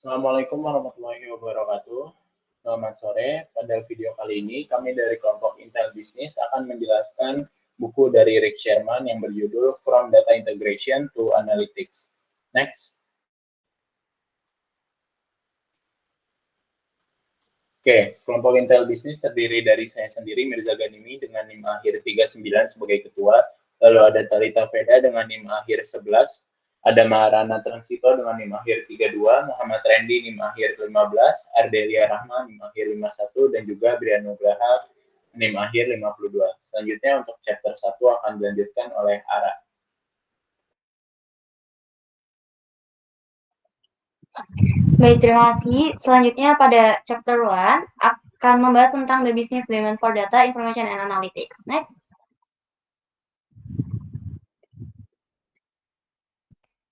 Assalamualaikum warahmatullahi wabarakatuh. Selamat sore. Pada video kali ini, kami dari kelompok Intel Business akan menjelaskan buku dari Rick Sherman yang berjudul From Data Integration to Analytics. Next. Oke, kelompok Intel Business terdiri dari saya sendiri, Mirza Ganimi, dengan NIM akhir 39 sebagai ketua, lalu ada Talita Veda dengan NIM akhir 11, ada Maharana Transito dengan NIM akhir 32, Muhammad Randy NIM akhir 15, Ardelia Rahma NIM akhir 51, dan juga Brian Nugraha NIM akhir 52. Selanjutnya untuk chapter 1 akan dilanjutkan oleh Ara. Baik, terima kasih. Selanjutnya pada chapter 1 akan membahas tentang the business demand for data, information, and analytics. Next.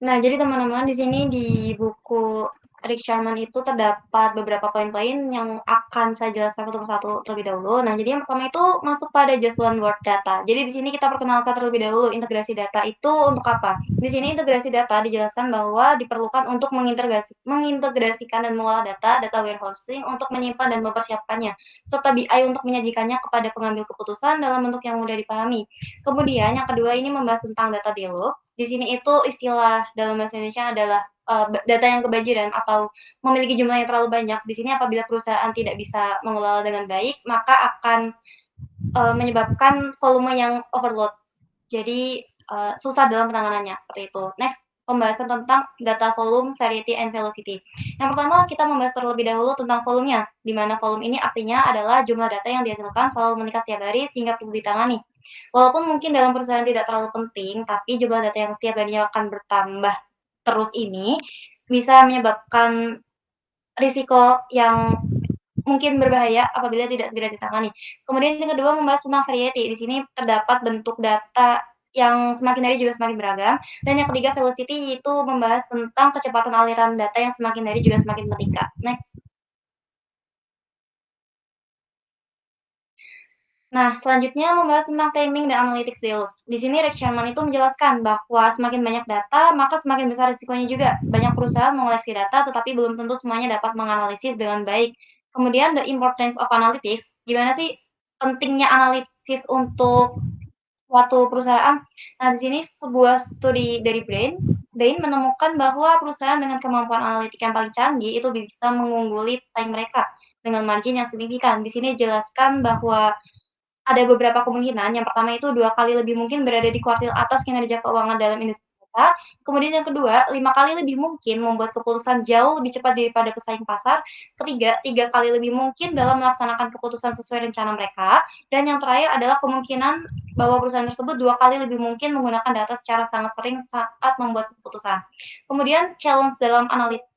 Nah, jadi teman-teman di sini di buku Rick Sherman itu terdapat beberapa poin-poin yang akan saya jelaskan satu persatu terlebih dahulu. Nah, jadi yang pertama itu masuk pada just one word data. Jadi di sini kita perkenalkan terlebih dahulu integrasi data itu untuk apa? Di sini integrasi data dijelaskan bahwa diperlukan untuk mengintegrasikan dan mengolah data warehousing untuk menyimpan dan mempersiapkannya, serta BI untuk menyajikannya kepada pengambil keputusan dalam bentuk yang mudah dipahami. Kemudian yang kedua ini membahas tentang data deluxe. Di sini itu istilah dalam bahasa Indonesia adalah data yang kebanjiran atau memiliki jumlah yang terlalu banyak. Di sini apabila perusahaan tidak bisa mengelola dengan baik, maka akan menyebabkan volume yang overload. Jadi susah dalam penanganannya seperti itu. Next, pembahasan tentang data volume, variety, and velocity. Yang pertama, kita membahas terlebih dahulu tentang volumenya, di mana volume ini artinya adalah jumlah data yang dihasilkan selalu meningkat setiap hari sehingga perlu ditangani. Walaupun mungkin dalam perusahaan tidak terlalu penting, tapi jumlah data yang setiap harinya akan bertambah terus ini bisa menyebabkan risiko yang mungkin berbahaya apabila tidak segera ditangani. Kemudian yang kedua membahas tentang variety. Di sini terdapat bentuk data yang semakin hari juga semakin beragam. Dan yang ketiga velocity yaitu membahas tentang kecepatan aliran data yang semakin hari juga semakin meningkat. Next. Nah, selanjutnya membahas tentang timing dan analytics deluxe. Di sini Rick Sherman itu menjelaskan bahwa semakin banyak data, maka semakin besar risikonya juga. Banyak perusahaan mengoleksi data, tetapi belum tentu semuanya dapat menganalisis dengan baik. Kemudian the importance of analytics, gimana sih pentingnya analisis untuk suatu perusahaan? Nah, di sini sebuah studi dari Bain menemukan bahwa perusahaan dengan kemampuan analitik yang paling canggih itu bisa mengungguli pesaing mereka dengan margin yang signifikan. Di sini dijelaskan bahwa ada beberapa kemungkinan. Yang pertama itu 2 kali lebih mungkin berada di kuartil atas kinerja keuangan dalam industri kita. Kemudian yang kedua, 5 kali lebih mungkin membuat keputusan jauh lebih cepat daripada pesaing pasar. Ketiga, 3 kali lebih mungkin dalam melaksanakan keputusan sesuai rencana mereka. Dan yang terakhir adalah kemungkinan bahwa perusahaan tersebut 2 kali lebih mungkin menggunakan data secara sangat sering saat membuat keputusan. Kemudian challenge dalam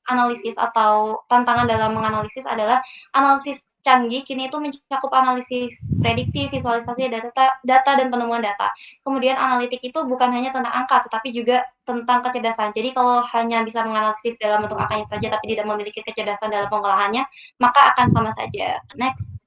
analisis atau tantangan dalam menganalisis adalah analisis canggih kini itu mencakup analisis prediktif, visualisasi data dan penemuan data. Kemudian analitik itu bukan hanya tentang angka, tetapi juga tentang kecerdasan. Jadi kalau hanya bisa menganalisis dalam bentuk angkanya saja, tapi tidak memiliki kecerdasan dalam pengolahannya, maka akan sama saja. Next.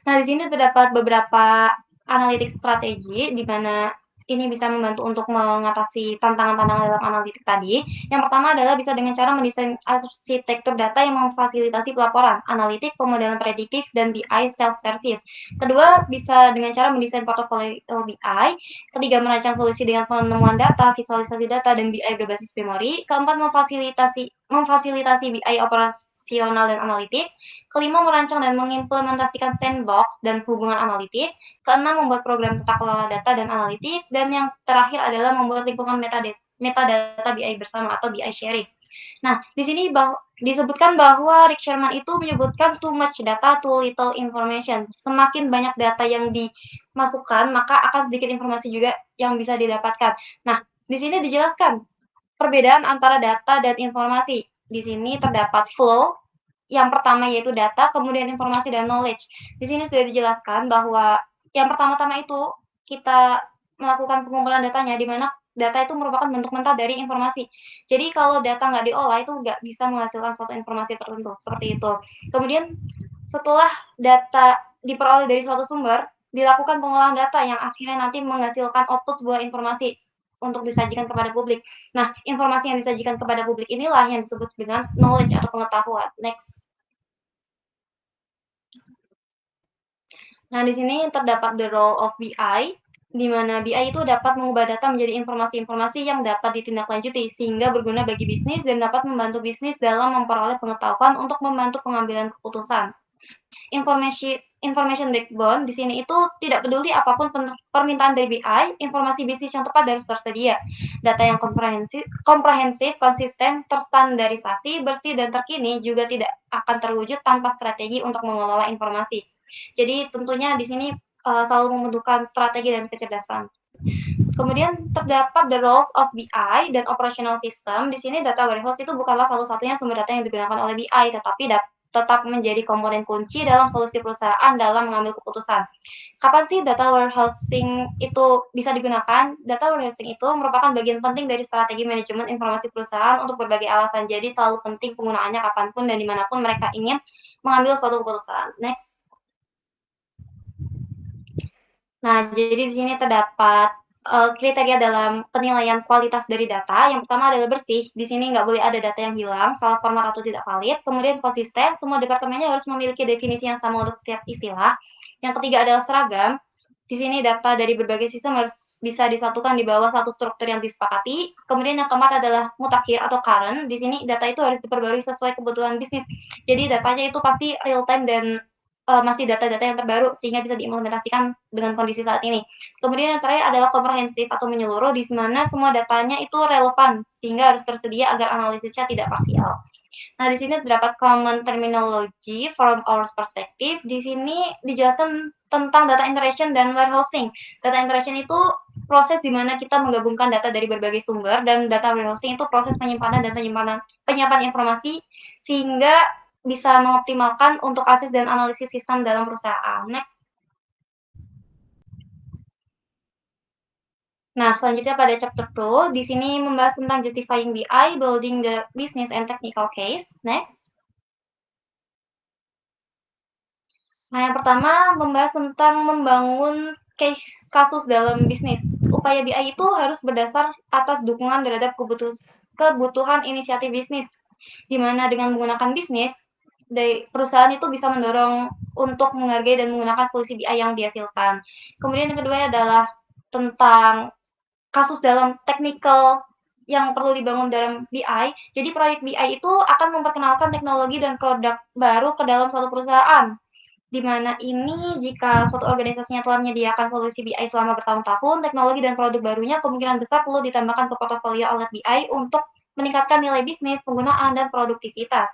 Nah, di sini terdapat beberapa analitik strategi di mana ini bisa membantu untuk mengatasi tantangan-tantangan dalam analitik tadi. Yang pertama adalah bisa dengan cara mendesain arsitektur data yang memfasilitasi pelaporan, analitik, pemodelan prediktif, dan BI self-service. Kedua, bisa dengan cara mendesain portofolio BI. Ketiga, merancang solusi dengan penemuan data, visualisasi data, dan BI berbasis memori. Keempat, memfasilitasi BI operasional dan analitik. Kelima, merancang dan mengimplementasikan sandbox dan hubungan analitik. Keenam, membuat program tata kelola data dan analitik. Dan yang terakhir adalah membuat lingkungan metadata BI bersama atau BI sharing. Nah, di sini disebutkan bahwa Rick Sherman itu menyebutkan too much data, too little information. Semakin banyak data yang dimasukkan, maka akan sedikit informasi juga yang bisa didapatkan. Nah, di sini dijelaskan perbedaan antara data dan informasi. Di sini terdapat flow, yang pertama yaitu data, kemudian informasi dan knowledge. Di sini sudah dijelaskan bahwa yang pertama-tama itu kita melakukan pengumpulan datanya, di mana data itu merupakan bentuk mentah dari informasi. Jadi kalau data nggak diolah itu nggak bisa menghasilkan suatu informasi tertentu, seperti itu. Kemudian setelah data diperoleh dari suatu sumber, dilakukan pengolahan data yang akhirnya nanti menghasilkan output sebuah informasi. untuk disajikan kepada publik. Nah, informasi yang disajikan kepada publik inilah yang disebut dengan knowledge atau pengetahuan. Next. Nah, di sini terdapat the role of BI, di mana BI itu dapat mengubah data menjadi informasi-informasi yang dapat ditindaklanjuti, sehingga berguna bagi bisnis dan dapat membantu bisnis dalam memperoleh pengetahuan untuk membantu pengambilan keputusan. Information backbone di sini itu tidak peduli apapun permintaan dari BI, informasi bisnis yang tepat harus tersedia. Data yang komprehensif, konsisten, terstandarisasi, bersih, dan terkini juga tidak akan terwujud tanpa strategi untuk mengelola informasi. Jadi tentunya di sini selalu membutuhkan strategi dan kecerdasan. Kemudian terdapat the roles of BI dan operational system. Di sini data warehouse itu bukanlah satu-satunya sumber data yang digunakan oleh BI, tetapi tetap menjadi komponen kunci dalam solusi perusahaan dalam mengambil keputusan. Kapan sih data warehousing itu bisa digunakan? Data warehousing itu merupakan bagian penting dari strategi manajemen informasi perusahaan untuk berbagai alasan. Jadi selalu penting penggunaannya kapanpun dan dimanapun mereka ingin mengambil suatu keputusan. Next. Nah, jadi di sini terdapat kriteria dalam penilaian kualitas dari data. Yang pertama adalah bersih. Di sini nggak boleh ada data yang hilang, salah format atau tidak valid. Kemudian konsisten, semua departemennya harus memiliki definisi yang sama untuk setiap istilah. Yang ketiga adalah seragam. Di sini data dari berbagai sistem harus bisa disatukan di bawah satu struktur yang disepakati. Kemudian yang keempat adalah mutakhir atau current. Di sini data itu harus diperbarui sesuai kebutuhan bisnis. Jadi datanya itu pasti real time dan masih data-data yang terbaru sehingga bisa diimplementasikan dengan kondisi saat ini. Kemudian yang terakhir adalah komprehensif atau menyeluruh, di mana semua datanya itu relevan sehingga harus tersedia agar analisisnya tidak parsial. Nah, di sini terdapat common terminology from our perspective. Di sini dijelaskan tentang data integration dan warehousing. Data integration itu proses di mana kita menggabungkan data dari berbagai sumber, dan data warehousing itu proses penyimpanan dan penyimpanan informasi sehingga bisa mengoptimalkan untuk akses dan analisis sistem dalam perusahaan. Next. Nah, selanjutnya pada chapter 2, di sini membahas tentang justifying BI, building the business and technical case. Next. Nah, yang pertama membahas tentang membangun kasus dalam bisnis. Upaya BI itu harus berdasar atas dukungan terhadap kebutuhan inisiatif bisnis, di mana dengan menggunakan bisnis, dari perusahaan itu bisa mendorong untuk menghargai dan menggunakan solusi BI yang dihasilkan. Kemudian yang kedua adalah tentang kasus dalam technical yang perlu dibangun dalam BI. Jadi proyek BI itu akan memperkenalkan teknologi dan produk baru ke dalam suatu perusahaan. Di mana ini jika suatu organisasinya telah menyediakan solusi BI selama bertahun-tahun, teknologi dan produk barunya kemungkinan besar perlu ditambahkan ke portofolio alat BI untuk meningkatkan nilai bisnis, penggunaan, dan produktivitas.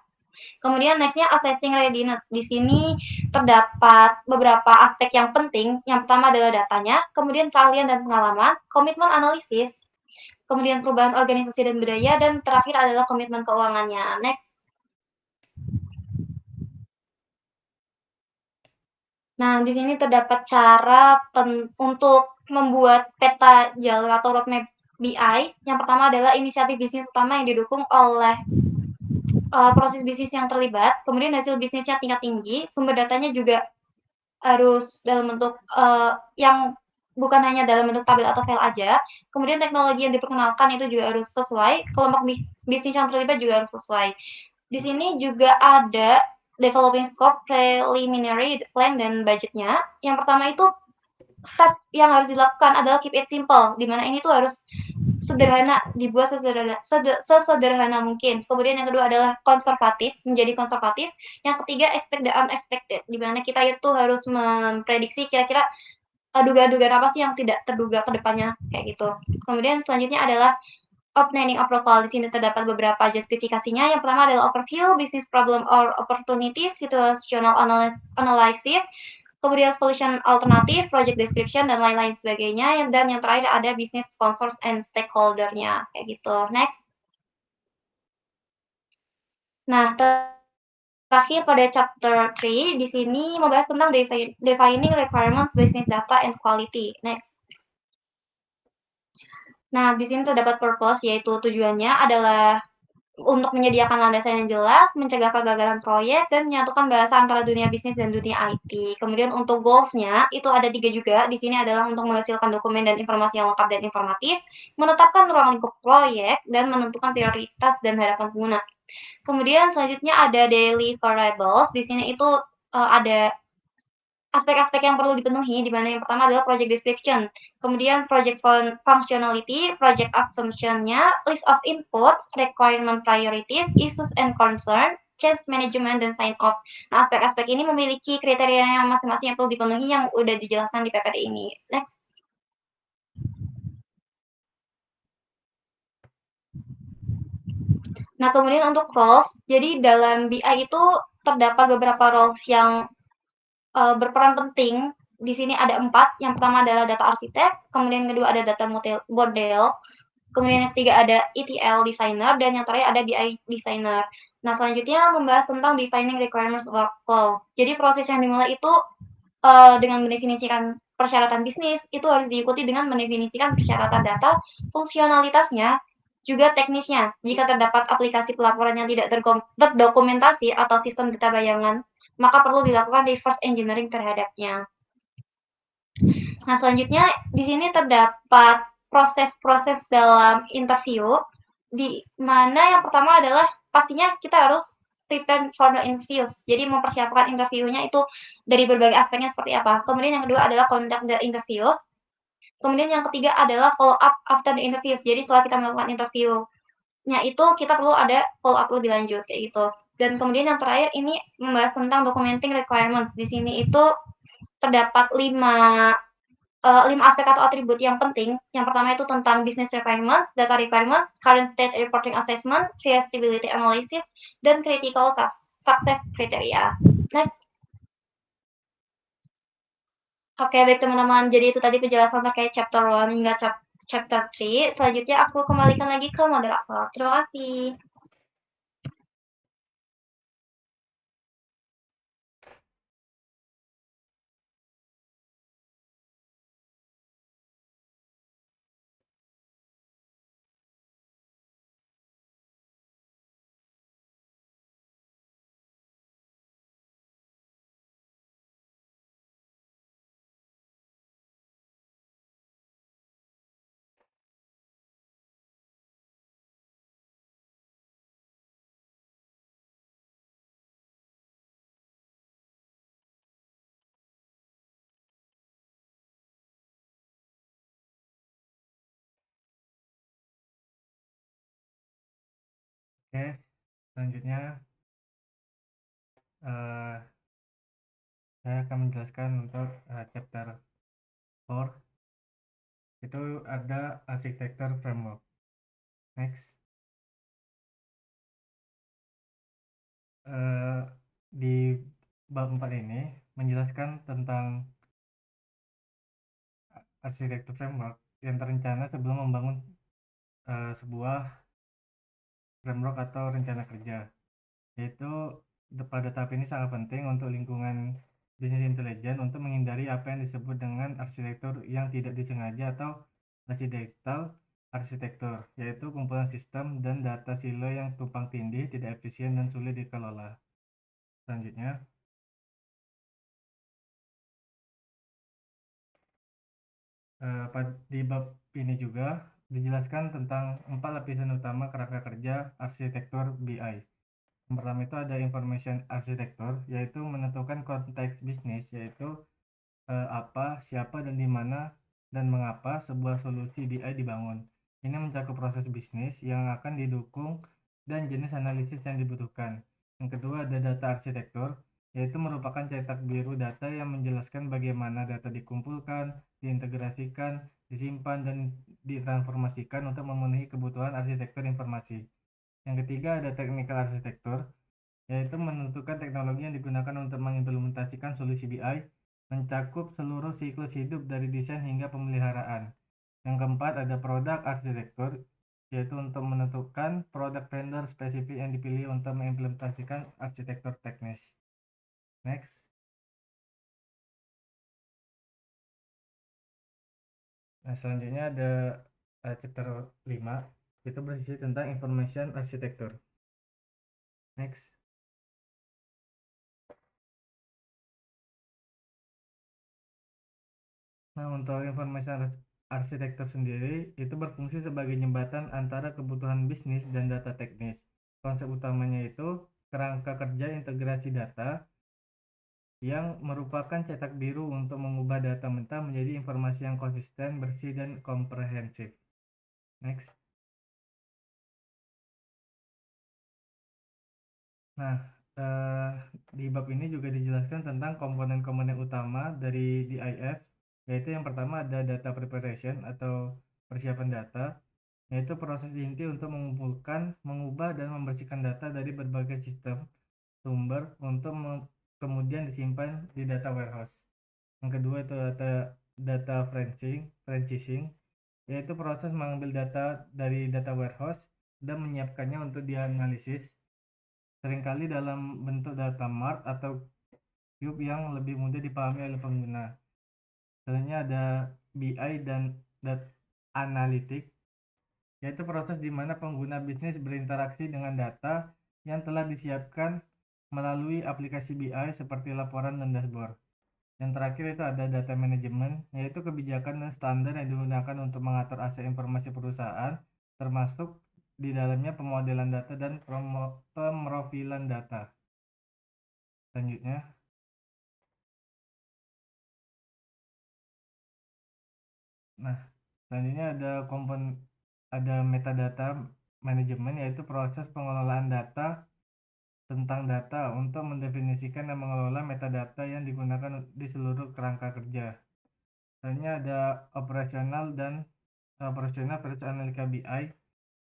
Kemudian nextnya assessing readiness. Di sini terdapat beberapa aspek yang penting. Yang pertama adalah datanya, kemudian keahlian dan pengalaman, komitmen analisis, kemudian perubahan organisasi dan budaya, dan terakhir adalah komitmen keuangannya. Next. Nah, di sini terdapat cara untuk membuat peta jalan atau roadmap BI. Yang pertama adalah inisiatif bisnis utama yang didukung oleh proses bisnis yang terlibat, kemudian hasil bisnisnya tingkat tinggi, sumber datanya juga harus dalam bentuk yang bukan hanya dalam bentuk tabel atau file aja. Kemudian teknologi yang diperkenalkan itu juga harus sesuai, kelompok bisnis yang terlibat juga harus sesuai. Di sini juga ada developing scope, preliminary plan, dan budgetnya. Yang pertama itu step yang harus dilakukan adalah keep it simple, di mana ini tuh harus sederhana, dibuat sesederhana mungkin. Kemudian yang kedua adalah konservatif, menjadi konservatif. Yang ketiga expect the unexpected, di mana kita itu harus memprediksi kira-kira dugaan-dugaan apa sih yang tidak terduga ke depannya, kayak gitu. Kemudian selanjutnya adalah obtaining approval. Di sini terdapat beberapa justifikasinya. Yang pertama adalah overview, business problem or opportunities, situational analysis, kemudian solution alternatif, project description, dan lain-lain sebagainya. Dan yang terakhir ada business sponsors and stakeholder-nya, kayak gitu. Next. Nah, terakhir pada chapter 3, di sini membahas tentang defining requirements, business data, and quality. Next. Nah, di sini terdapat purpose, yaitu tujuannya adalah untuk menyediakan landasan yang jelas, mencegah kegagalan proyek, dan menyatukan bahasa antara dunia bisnis dan dunia IT. Kemudian untuk goals-nya, itu ada 3 juga. Di sini adalah untuk menghasilkan dokumen dan informasi yang lengkap dan informatif, menetapkan ruang lingkup proyek, dan menentukan prioritas dan harapan pengguna. Kemudian selanjutnya ada daily variables. Di sini itu ada aspek-aspek yang perlu dipenuhi, di mana yang pertama adalah project description, kemudian project functionality, project assumption-nya, list of inputs, requirement priorities, issues and concern, change management, dan sign-offs. Nah, aspek-aspek ini memiliki kriteria yang masing-masing yang perlu dipenuhi yang udah dijelaskan di PPT ini. Next. Nah, kemudian untuk roles, jadi dalam BI itu terdapat beberapa roles yang berperan penting. Di sini ada 4. Yang pertama adalah data arsitek, kemudian yang kedua ada data model, kemudian yang ketiga ada ETL designer, dan yang terakhir ada BI designer. Nah, selanjutnya membahas tentang defining requirements workflow. Jadi proses yang dimulai itu dengan mendefinisikan persyaratan bisnis, itu harus diikuti dengan mendefinisikan persyaratan data, fungsionalitasnya, juga teknisnya. Jika terdapat aplikasi pelaporan yang tidak terdokumentasi atau sistem data bayangan, maka perlu dilakukan reverse engineering terhadapnya. Nah, selanjutnya di sini terdapat proses-proses dalam interview, di mana yang pertama adalah pastinya kita harus prepare for the interviews. Jadi mempersiapkan interviewnya itu dari berbagai aspeknya seperti apa. Kemudian yang kedua adalah conduct the interviews. Kemudian yang ketiga adalah follow up after the interviews. Jadi setelah kita melakukan interviewnya itu kita perlu ada follow up lebih lanjut kayak gitu. Dan kemudian yang terakhir ini membahas tentang documenting requirements. Di sini itu terdapat 5 aspek atau atribut yang penting. Yang pertama itu tentang business requirements, data requirements, current state reporting assessment, feasibility analysis, dan critical success criteria. Next. Oke, baik teman-teman. Jadi itu tadi penjelasan terkait chapter 1 hingga chapter 3. Selanjutnya aku kembalikan lagi ke moderator. Terima kasih. Oke, selanjutnya saya akan menjelaskan untuk chapter 4. Itu ada arsitektur framework. Next. Di bab 4 ini menjelaskan tentang arsitektur framework yang terencana sebelum membangun sebuah framework atau rencana kerja, yaitu pada tahap ini sangat penting untuk lingkungan bisnis intelijen untuk menghindari apa yang disebut dengan arsitektur yang tidak disengaja atau arsitektal arsitektur, yaitu kumpulan sistem dan data silo yang tumpang tindih, tidak efisien dan sulit dikelola. Selanjutnya, di bab ini juga dijelaskan tentang 4 lapisan utama kerangka kerja arsitektur BI. Yang pertama itu ada information architecture, yaitu menentukan konteks bisnis, yaitu apa, siapa, dan di mana dan mengapa sebuah solusi BI dibangun. Ini mencakup proses bisnis yang akan didukung dan jenis analisis yang dibutuhkan. Yang kedua ada data arsitektur, yaitu merupakan cetak biru data yang menjelaskan bagaimana data dikumpulkan, diintegrasikan, disimpan, dan ditransformasikan untuk memenuhi kebutuhan arsitektur informasi. Yang ketiga ada technical arsitektur, yaitu menentukan teknologi yang digunakan untuk mengimplementasikan solusi BI, mencakup seluruh siklus hidup dari desain hingga pemeliharaan. Yang keempat ada produk arsitektur, yaitu untuk menentukan produk vendor spesifik yang dipilih untuk mengimplementasikan arsitektur teknis. Next. Nah, selanjutnya ada chapter 5, itu berisi tentang information architecture. Next. Nah, untuk information architecture sendiri itu berfungsi sebagai jembatan antara kebutuhan bisnis dan data teknis. Konsep utamanya itu kerangka kerja integrasi data yang merupakan cetak biru untuk mengubah data mentah menjadi informasi yang konsisten, bersih, dan komprehensif. Next. Nah, di bab ini juga dijelaskan tentang komponen-komponen utama dari DIF, yaitu yang pertama ada data preparation atau persiapan data, yaitu proses inti untuk mengumpulkan, mengubah, dan membersihkan data dari berbagai sistem sumber untuk kemudian disimpan di data warehouse. Yang kedua itu data franchising, yaitu proses mengambil data dari data warehouse dan menyiapkannya untuk dianalisis, seringkali dalam bentuk data mart atau cube yang lebih mudah dipahami oleh pengguna. Selanjutnya ada BI dan data analitik, yaitu proses di mana pengguna bisnis berinteraksi dengan data yang telah disiapkan melalui aplikasi BI seperti laporan dan dashboard. Yang terakhir itu ada data management, yaitu kebijakan dan standar yang digunakan untuk mengatur aset informasi perusahaan, termasuk di dalamnya pemodelan data dan pemrofilan data. Selanjutnya, ada metadata management, yaitu proses pengelolaan data tentang data untuk mendefinisikan dan mengelola metadata yang digunakan di seluruh kerangka kerja. Selanjutnya ada operasional versus analika BI.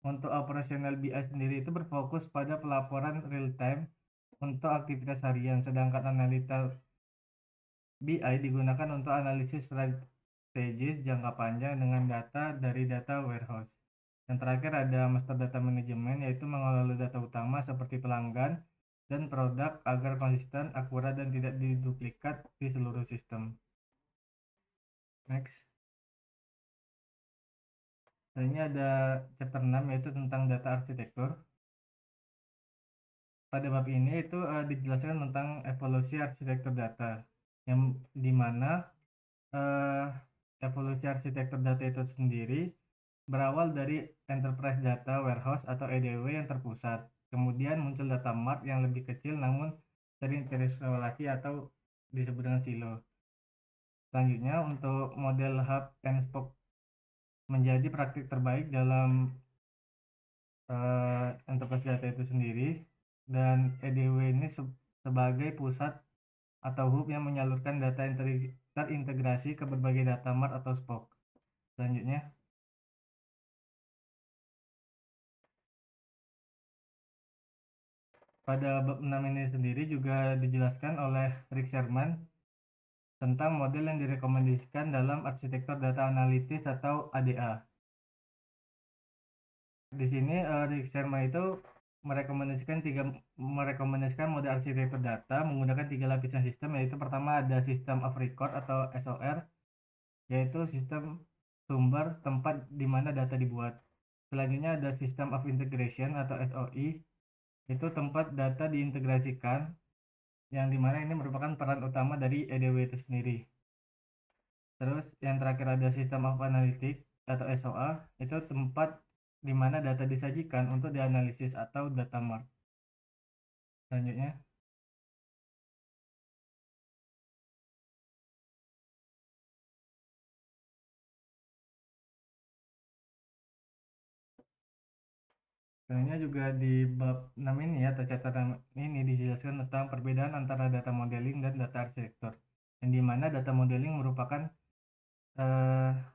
Untuk operasional BI sendiri itu berfokus pada pelaporan real time untuk aktivitas harian, sedangkan analita BI digunakan untuk analisis strategis jangka panjang dengan data dari data warehouse. Yang terakhir ada master data management, yaitu mengelola data utama seperti pelanggan dan produk agar konsisten, akurat, dan tidak diduplikat di seluruh sistem. Next. Selanjutnya ada chapter 6, yaitu tentang data arsitektur. Pada bab ini itu dijelaskan tentang evolusi arsitektur data, yang dimana evolusi arsitektur data itu sendiri berawal dari enterprise data warehouse atau EDW yang terpusat. Kemudian muncul data mart yang lebih kecil namun terintegrasi atau disebut dengan silo. Selanjutnya untuk model hub and spoke menjadi praktik terbaik dalam enterprise data itu sendiri, dan EDW ini sebagai pusat atau hub yang menyalurkan data terintegrasi ke berbagai data mart atau spoke. Selanjutnya, pada bab 6 ini sendiri juga dijelaskan oleh Rick Sherman tentang model yang direkomendasikan dalam arsitektur data analitis atau ADA. Di sini Rick Sherman itu merekomendasikan model arsitektur data menggunakan 3 lapisan sistem, yaitu pertama ada system of record atau SOR, yaitu sistem sumber tempat di mana data dibuat. Selanjutnya ada system of integration atau SOI, itu tempat data diintegrasikan, yang dimana ini merupakan peran utama dari EDW itu sendiri. Terus yang terakhir ada system of analytics atau SOA, itu tempat di mana data disajikan untuk dianalisis atau data mart. Selanjutnya, juga di bab 6 ini atau chapter 6 ini dijelaskan tentang perbedaan antara data modeling dan data arsitektur, yang dimana data modeling merupakan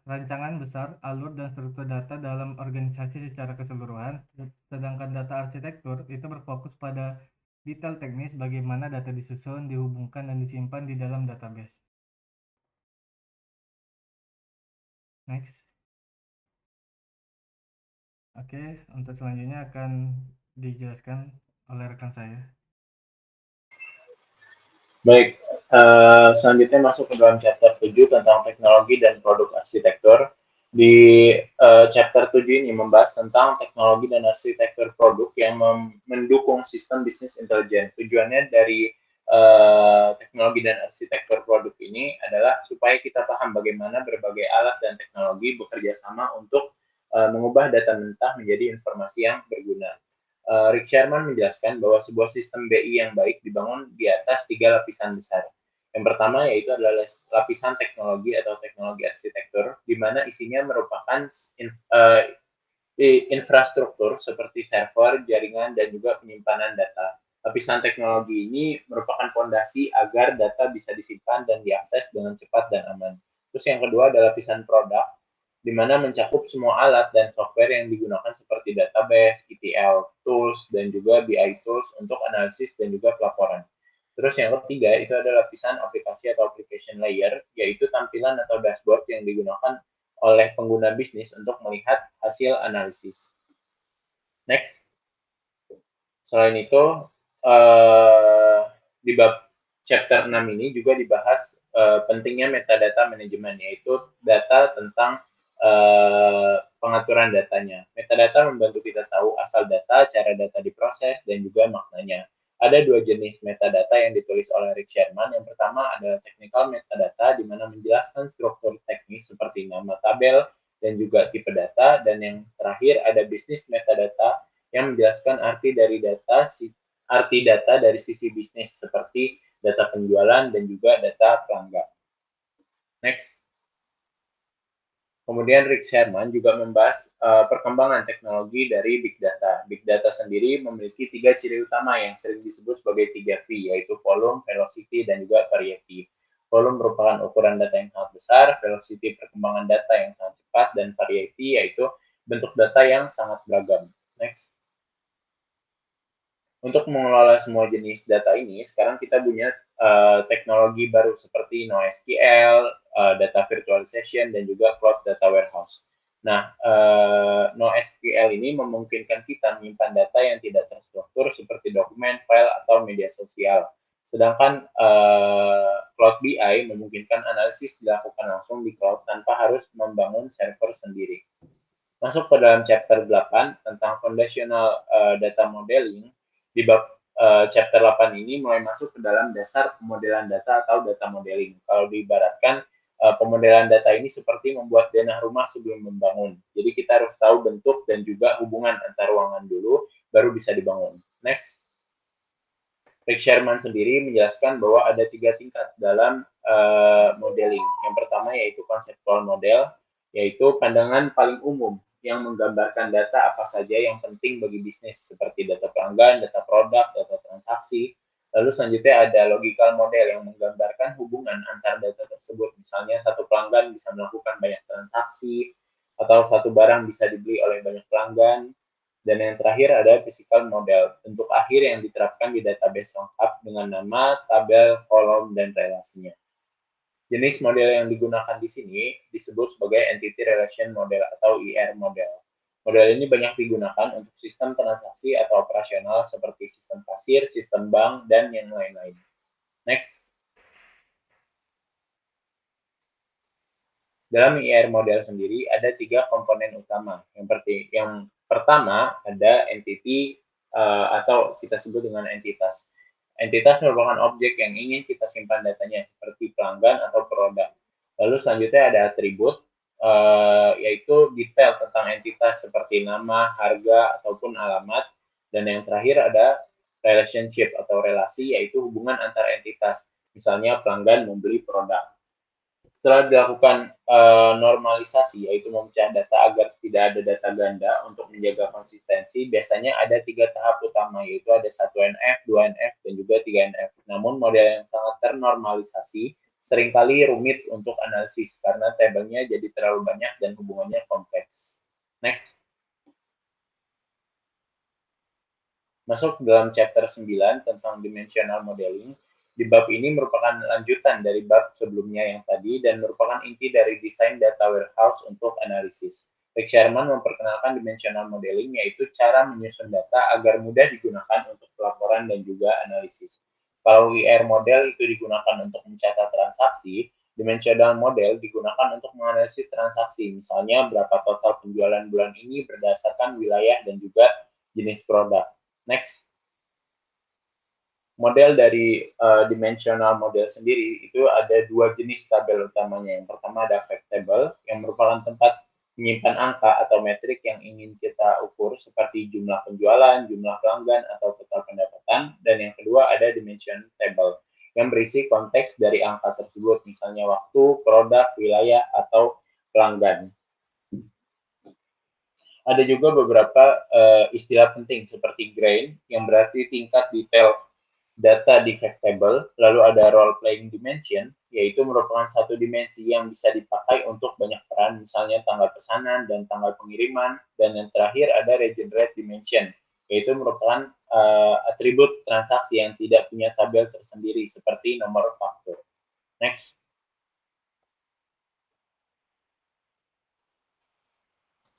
rancangan besar alur dan struktur data dalam organisasi secara keseluruhan, sedangkan data arsitektur itu berfokus pada detail teknis bagaimana data disusun, dihubungkan, dan disimpan di dalam database. Next. Oke, untuk selanjutnya akan dijelaskan oleh rekan saya. Baik, selanjutnya masuk ke dalam chapter 7 tentang teknologi dan produk arsitektur. Di chapter 7 ini membahas tentang teknologi dan arsitektur produk yang mendukung sistem bisnis intelijen. Tujuannya dari teknologi dan arsitektur produk ini adalah supaya kita paham bagaimana berbagai alat dan teknologi bekerja sama untuk mengubah data mentah menjadi informasi yang berguna. Rick Sherman menjelaskan bahwa sebuah sistem BI yang baik dibangun di atas 3 lapisan besar. Yang pertama yaitu adalah lapisan teknologi atau teknologi arsitektur, di mana isinya merupakan infrastruktur seperti server, jaringan, dan juga penyimpanan data. Lapisan teknologi ini merupakan fondasi agar data bisa disimpan dan diakses dengan cepat dan aman. Terus yang kedua adalah lapisan produk, di mana mencakup semua alat dan software yang digunakan seperti database, ETL tools, dan juga BI tools untuk analisis dan juga pelaporan. Terus yang ketiga itu adalah lapisan aplikasi atau application layer, yaitu tampilan atau dashboard yang digunakan oleh pengguna bisnis untuk melihat hasil analisis. Next. Selain itu, di bab chapter 6 ini juga dibahas pentingnya metadata manajemen, yaitu data tentang pengaturan datanya. Metadata membantu kita tahu asal data, cara data diproses, dan juga maknanya. Ada 2 jenis metadata yang ditulis oleh Rick Sherman. Yang pertama adalah technical metadata, di mana menjelaskan struktur teknis seperti nama tabel dan juga tipe data. Dan yang terakhir ada business metadata yang menjelaskan arti data dari sisi bisnis seperti data penjualan dan juga data pelanggan. Next. Kemudian Rick Sherman juga membahas perkembangan teknologi dari Big Data. Big Data sendiri memiliki 3 ciri utama yang sering disebut sebagai 3V, yaitu volume, velocity, dan juga variety. Volume merupakan ukuran data yang sangat besar, velocity perkembangan data yang sangat cepat, dan variety yaitu bentuk data yang sangat beragam. Next. Untuk mengelola semua jenis data ini, sekarang kita punya teknologi baru seperti NoSQL, data virtualization, dan juga cloud data warehouse. Nah, NoSQL ini memungkinkan kita menyimpan data yang tidak terstruktur seperti dokumen, file, atau media sosial. Sedangkan Cloud BI memungkinkan analisis dilakukan langsung di cloud tanpa harus membangun server sendiri. Masuk ke dalam chapter 8 tentang foundational data modeling. Di bab chapter 8 ini mulai masuk ke dalam dasar pemodelan data atau data modeling. Kalau diibaratkan, pemodelan data ini seperti membuat denah rumah sebelum membangun. Jadi kita harus tahu bentuk dan juga hubungan antar ruangan dulu, baru bisa dibangun. Next. Rick Sherman sendiri menjelaskan bahwa ada 3 tingkat dalam modeling. Yang pertama yaitu conceptual model, yaitu pandangan paling umum yang menggambarkan data apa saja yang penting bagi bisnis seperti data pelanggan, data produk, data transaksi. Lalu selanjutnya ada logical model yang menggambarkan hubungan antar data tersebut. Misalnya satu pelanggan bisa melakukan banyak transaksi atau satu barang bisa dibeli oleh banyak pelanggan. Dan yang terakhir ada physical model, bentuk akhir yang diterapkan di database lengkap dengan nama, tabel, kolom, dan relasinya. Jenis model yang digunakan di sini disebut sebagai Entity Relation Model atau ER model. Model ini banyak digunakan untuk sistem transaksi atau operasional seperti sistem kasir, sistem bank, dan yang lain-lain. Next. Dalam ER model sendiri ada 3 komponen utama. Yang pertama ada entity atau kita sebut dengan entitas. Entitas merupakan objek yang ingin kita simpan datanya seperti pelanggan atau produk. Lalu selanjutnya ada atribut, yaitu detail tentang entitas seperti nama, harga, ataupun alamat. Dan yang terakhir ada relationship atau relasi, yaitu hubungan antar entitas. Misalnya pelanggan membeli produk. Setelah dilakukan normalisasi, yaitu memecah data agar tidak ada data ganda untuk menjaga konsistensi, biasanya ada 3 tahap utama, yaitu ada 1NF, 2NF, dan juga 3NF. Namun model yang sangat ternormalisasi seringkali rumit untuk analisis karena tabelnya jadi terlalu banyak dan hubungannya kompleks. Next. Masuk dalam chapter 9 tentang dimensional modeling. Di bab ini merupakan lanjutan dari bab sebelumnya yang tadi dan merupakan inti dari desain data warehouse untuk analisis. Rick Sherman memperkenalkan dimensional modeling, yaitu cara menyusun data agar mudah digunakan untuk pelaporan dan juga analisis. Kalau ER model itu digunakan untuk mencatat transaksi, Dimensional model digunakan untuk menganalisis transaksi, misalnya berapa total penjualan bulan ini berdasarkan wilayah dan juga jenis produk. Next. Model dari dimensional model sendiri itu ada dua jenis tabel utamanya. Yang pertama ada fact table yang merupakan tempat menyimpan angka atau metrik yang ingin kita ukur seperti jumlah penjualan, jumlah pelanggan, atau total pendapatan. Dan yang kedua ada dimension table yang berisi konteks dari angka tersebut, misalnya waktu, produk, wilayah, atau pelanggan. Ada juga beberapa istilah penting seperti grain yang berarti tingkat detail data di fact table, lalu ada role playing dimension, yaitu merupakan satu dimensi yang bisa dipakai untuk banyak peran, misalnya tanggal pesanan dan tanggal pengiriman, dan yang terakhir ada regenerate dimension, yaitu merupakan atribut transaksi yang tidak punya tabel tersendiri, seperti nomor faktur. Next.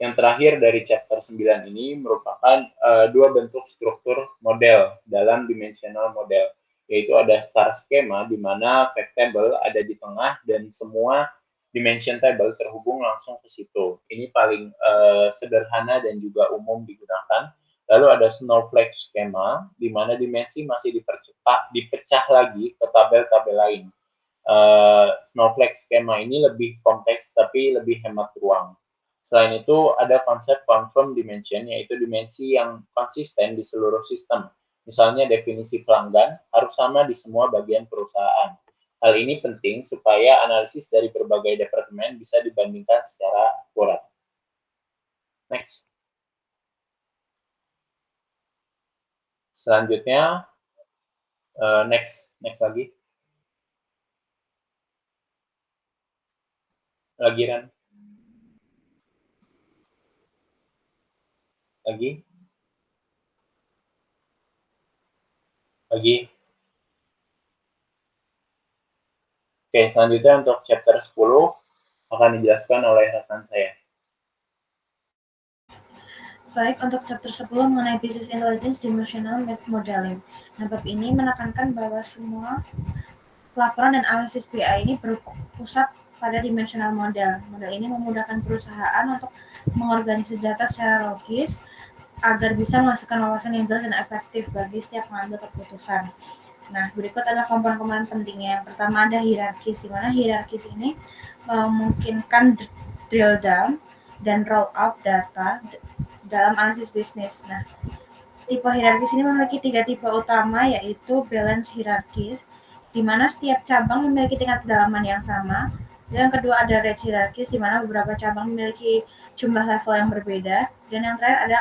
Yang terakhir dari chapter 9 ini merupakan dua bentuk struktur model dalam dimensional model, yaitu ada star schema di mana fact table ada di tengah dan semua dimension table terhubung langsung ke situ. Ini paling sederhana dan juga umum digunakan. Lalu ada snowflake schema di mana dimensi masih dipecah lagi ke tabel-tabel lain. Snowflake schema ini lebih kompleks tapi lebih hemat ruang. Selain itu, ada konsep confirm dimension, yaitu dimensi yang konsisten di seluruh sistem. Misalnya definisi pelanggan harus sama di semua bagian perusahaan. Hal ini penting supaya analisis dari berbagai departemen bisa dibandingkan secara akurat. Next. Selanjutnya, next lagi. Lagi, Ran. Lagi. Oke, selanjutnya untuk chapter 10 akan dijelaskan oleh rekan saya. Baik, untuk chapter 10 mengenai Business Intelligence Dimensional Modeling. Nah, bab ini menekankan bahwa semua laporan dan analisis BI ini berpusat pada dimensional model. Model ini memudahkan perusahaan untuk mengorganisasi data secara logis agar bisa menghasilkan wawasan yang jelas dan efektif bagi setiap pengambil keputusan. Nah, berikut adalah komponen-komponen pentingnya. Yang pertama ada hierarkis, di mana hierarkis ini memungkinkan drill down dan roll up data dalam analisis bisnis. Nah, tipe hierarkis ini memiliki 3 tipe utama, yaitu balance hierarkis, di mana setiap cabang memiliki tingkat kedalaman yang sama. Dan yang kedua ada range hierarkis, di mana beberapa cabang memiliki jumlah level yang berbeda. Dan yang terakhir ada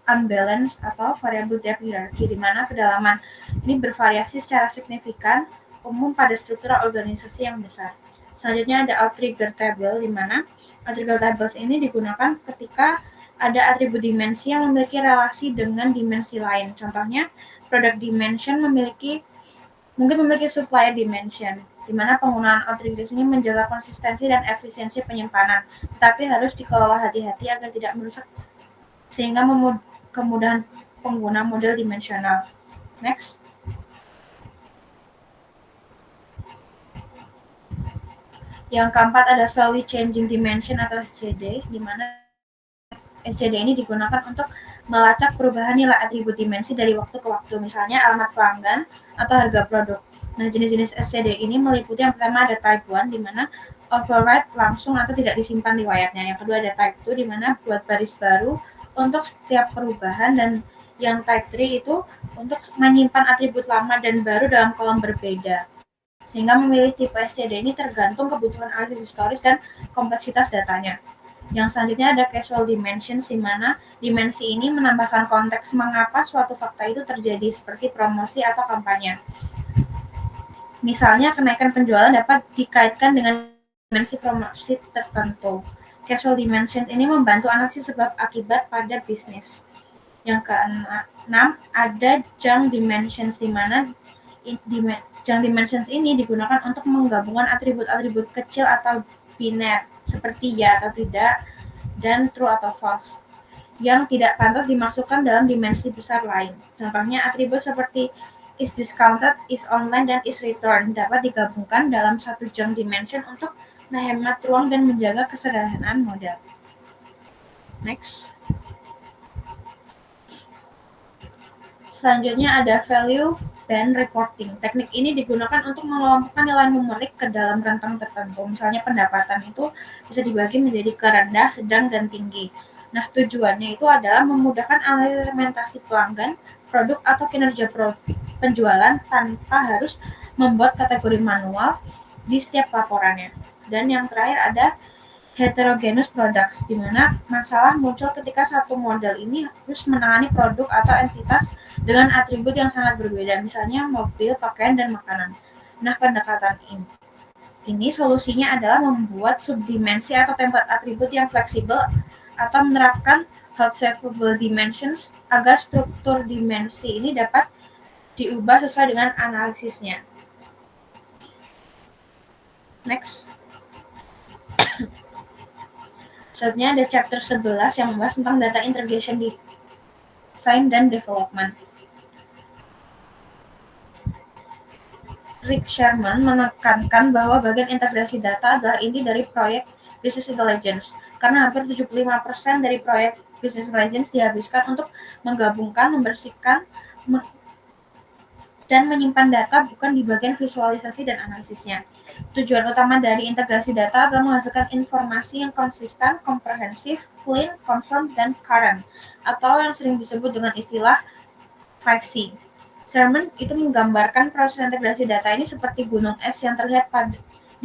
unbalanced atau variable depth hierarchy, di mana kedalaman ini bervariasi secara signifikan, umum pada struktur organisasi yang besar. Selanjutnya ada outrigger table, di mana outrigger tables ini digunakan ketika ada atribut dimensi yang memiliki relasi dengan dimensi lain. Contohnya, product dimension mungkin memiliki supplier dimension, di mana penggunaan outriggers ini menjaga konsistensi dan efisiensi penyimpanan, tapi harus dikelola hati-hati agar tidak merusak sehingga kemudahan pengguna model dimensional. Next. Yang keempat ada slowly changing dimension atau SCD, di mana SCD ini digunakan untuk melacak perubahan nilai atribut dimensi dari waktu ke waktu, misalnya alamat pelanggan atau harga produk. Nah, jenis-jenis SCD ini meliputi yang pertama ada type 1, di mana override langsung atau tidak disimpan riwayatnya. Yang kedua ada type 2, di mana buat baris baru untuk setiap perubahan, dan yang type 3 itu untuk menyimpan atribut lama dan baru dalam kolom berbeda. Sehingga memilih tipe SCD ini tergantung kebutuhan analisis historis dan kompleksitas datanya. Yang selanjutnya ada casual dimensions, di mana dimensi ini menambahkan konteks mengapa suatu fakta itu terjadi, seperti promosi atau kampanye. Misalnya, kenaikan penjualan dapat dikaitkan dengan dimensi promosi tertentu. Casual dimensions ini membantu analisis sebab akibat pada bisnis. Yang keenam ada junk dimensions, di mana junk dimensions ini digunakan untuk menggabungkan atribut-atribut kecil atau biner seperti ya atau tidak dan true atau false yang tidak pantas dimasukkan dalam dimensi besar lain. Contohnya atribut seperti is discounted, is online, dan is return dapat digabungkan dalam satu jump dimension untuk menghemat ruang dan menjaga kesederhanaan model. Next. Selanjutnya ada value band reporting. Teknik ini digunakan untuk mengelompokkan nilai numerik ke dalam rentang tertentu. Misalnya pendapatan itu bisa dibagi menjadi ke rendah, sedang, dan tinggi. Nah, tujuannya itu adalah memudahkan analisis segmentasi pelanggan, produk, atau kinerja penjualan tanpa harus membuat kategori manual di setiap laporannya. Dan yang terakhir ada heterogeneous products, di mana masalah muncul ketika satu model ini harus menangani produk atau entitas dengan atribut yang sangat berbeda, misalnya mobil, pakaian, dan makanan. Nah, pendekatan ini solusinya adalah membuat subdimensi atau template atribut yang fleksibel atau menerapkan hot-swappable dimensions agar struktur dimensi ini dapat diubah sesuai dengan analisisnya. Next. Selanjutnya ada chapter 11 yang membahas tentang data integration design dan development. Rick Sherman menekankan bahwa bagian integrasi data adalah inti dari proyek business intelligence, karena hampir 75% dari proyek business intelligence dihabiskan untuk menggabungkan, membersihkan, dan menyimpan data, bukan di bagian visualisasi dan analisisnya. Tujuan utama dari integrasi data adalah menghasilkan informasi yang konsisten, komprehensif, clean, confirm, dan current, atau yang sering disebut dengan istilah 5C. Sherman itu menggambarkan proses integrasi data ini seperti gunung es yang terlihat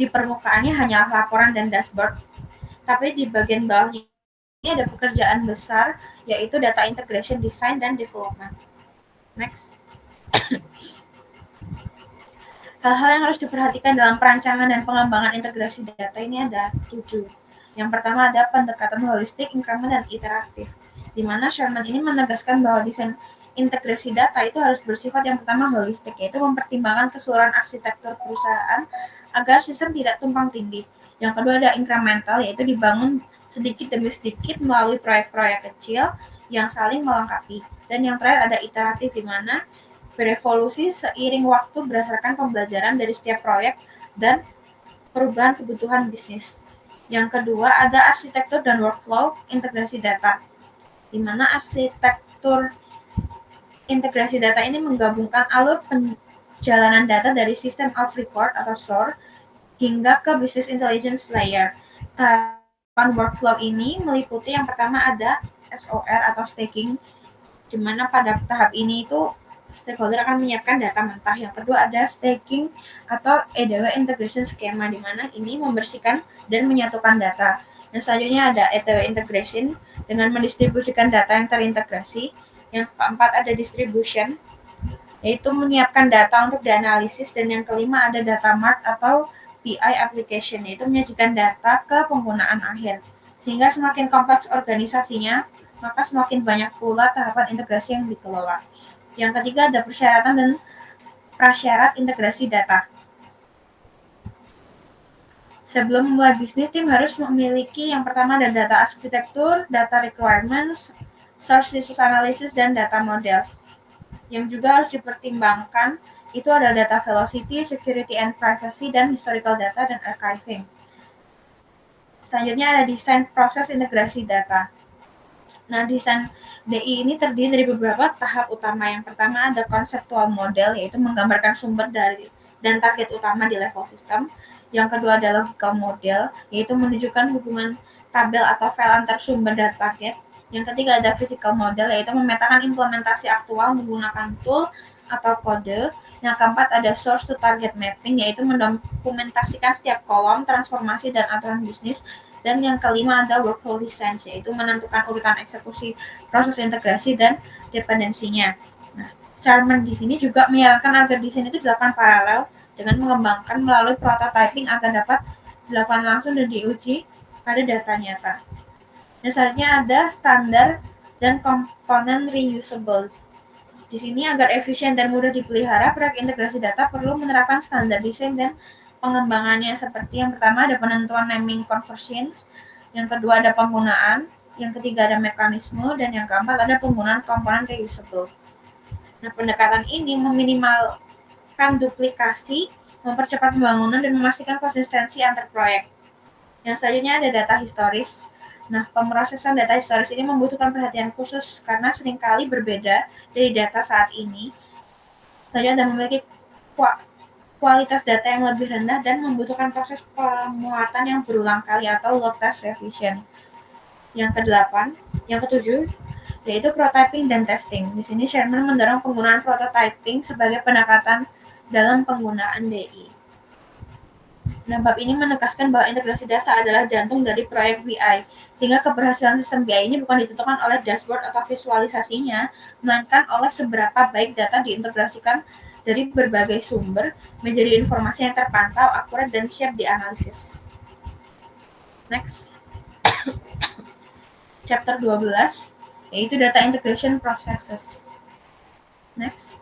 di permukaannya hanyalah laporan dan dashboard, tapi di bagian bawahnya ini ada pekerjaan besar, yaitu data integration design dan development. Next. Hal-hal yang harus diperhatikan dalam perancangan dan pengembangan integrasi data ini ada 7. Yang pertama ada pendekatan holistik, increment, dan iteratif, di mana Sherman ini menegaskan bahwa desain integrasi data itu harus bersifat yang pertama holistik, yaitu mempertimbangkan keseluruhan arsitektur perusahaan agar sistem tidak tumpang tindih. Yang kedua ada incremental, yaitu dibangun sedikit demi sedikit melalui proyek-proyek kecil yang saling melengkapi. Dan yang terakhir ada iteratif, di mana berevolusi seiring waktu berdasarkan pembelajaran dari setiap proyek dan perubahan kebutuhan bisnis. Yang kedua ada arsitektur dan workflow integrasi data, di mana arsitektur integrasi data ini menggabungkan alur perjalanan data dari system of record atau SOR hingga ke business intelligence layer. Tahapan workflow ini meliputi yang pertama ada SOR atau staging, di mana pada tahap ini itu stakeholder akan menyiapkan data mentah. Yang kedua ada staging atau EDW integration schema, di mana ini membersihkan dan menyatukan data. Dan selanjutnya ada ETW integration dengan mendistribusikan data yang terintegrasi. Yang keempat ada distribution, yaitu menyiapkan data untuk dianalisis. Dan yang kelima ada data mart atau BI application, yaitu menyajikan data ke penggunaan akhir. Sehingga semakin kompleks organisasinya, maka semakin banyak pula tahapan integrasi yang dikelola. Yang ketiga ada persyaratan dan prasyarat integrasi data. Sebelum memulai bisnis, tim harus memiliki yang pertama ada data arsitektur, data requirements, source analysis, dan data models. Yang juga harus dipertimbangkan itu ada data velocity, security and privacy, dan historical data dan archiving. Selanjutnya ada desain proses integrasi data. Nah, desain DI ini terdiri dari beberapa tahap utama. Yang pertama ada conceptual model, yaitu menggambarkan sumber dari dan target utama di level sistem. Yang kedua ada logical model, yaitu menunjukkan hubungan tabel atau file antar sumber dan target. Yang ketiga ada physical model, yaitu memetakan implementasi aktual menggunakan tool atau kode. Yang keempat ada source to target mapping, yaitu mendokumentasikan setiap kolom, transformasi, dan aturan bisnis. Dan yang kelima ada workflow design, yaitu menentukan urutan eksekusi proses integrasi dan dependensinya. Nah, Sherman di sini juga menyarankan agar desain itu dilakukan paralel dengan mengembangkan melalui prototyping agar dapat dilakukan langsung dan diuji pada data nyata. Dan selanjutnya ada standar dan komponen reusable. Di sini agar efisien dan mudah dipelihara, proyek integrasi data perlu menerapkan standar desain dan pengembangannya, seperti yang pertama ada penentuan naming conventions, yang kedua ada penggunaan, yang ketiga ada mekanisme, dan yang keempat ada penggunaan komponen reusable. Nah, pendekatan ini meminimalkan duplikasi, mempercepat pembangunan, dan memastikan konsistensi antar proyek. Yang selanjutnya ada data historis. Nah, pemrosesan data historis ini membutuhkan perhatian khusus karena seringkali berbeda dari data saat ini. Selanjutnya ada memiliki kualitas data yang lebih rendah dan membutuhkan proses pemuatan yang berulang kali atau load test revision. Yang ketujuh, yaitu prototyping dan testing. Di sini Sherman mendorong penggunaan prototyping sebagai pendekatan dalam penggunaan DI. Nah, bab ini menegaskan bahwa integrasi data adalah jantung dari proyek BI, sehingga keberhasilan sistem BI ini bukan ditentukan oleh dashboard atau visualisasinya, melainkan oleh seberapa baik data diintegrasikan dari berbagai sumber menjadi informasi yang terpantau, akurat, dan siap dianalisis. Next. Chapter 12, yaitu Data Integration Processes. Next.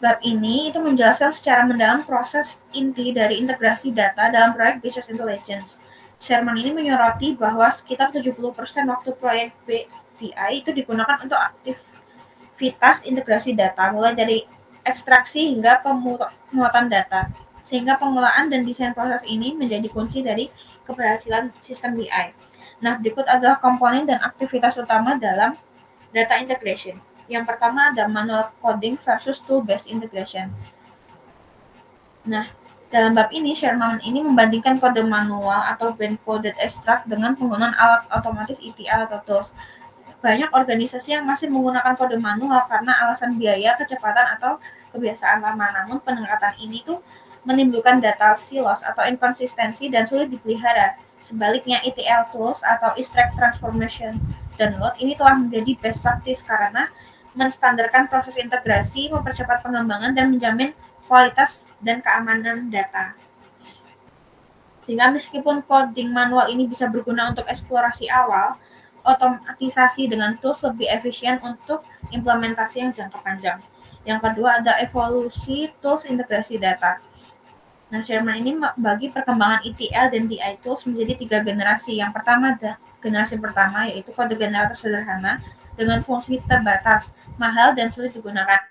Bab ini itu menjelaskan secara mendalam proses inti dari integrasi data dalam proyek Business Intelligence. Sherman ini menyoroti bahwa sekitar 70% waktu proyek BI itu digunakan untuk aktivitas integrasi data, mulai dari ekstraksi hingga pemuatan data, sehingga pengelolaan dan desain proses ini menjadi kunci dari keberhasilan sistem BI. Nah, berikut adalah komponen dan aktivitas utama dalam data integration. Yang pertama ada manual coding versus tool-based integration. Nah, dalam bab ini, Sherman ini membandingkan kode manual atau band-coded extract dengan penggunaan alat otomatis ETL atau tools. Banyak organisasi yang masih menggunakan kode manual karena alasan biaya, kecepatan, atau kebiasaan lama. Namun, pendekatan ini tuh menimbulkan data silos atau inkonsistensi dan sulit dipelihara. Sebaliknya, ETL tools atau extract, transformation, dan load ini telah menjadi best practice karena menstandarkan proses integrasi, mempercepat pengembangan, dan menjamin kualitas dan keamanan data. Sehingga meskipun coding manual ini bisa berguna untuk eksplorasi awal, otomatisasi dengan tools lebih efisien untuk implementasi yang jangka panjang. Yang kedua ada evolusi tools integrasi data. Nah, Sherman ini membagi perkembangan ETL dan DI tools menjadi 3 generasi. Yang pertama ada generasi pertama, yaitu kode generator sederhana dengan fungsi terbatas, mahal, dan sulit digunakan.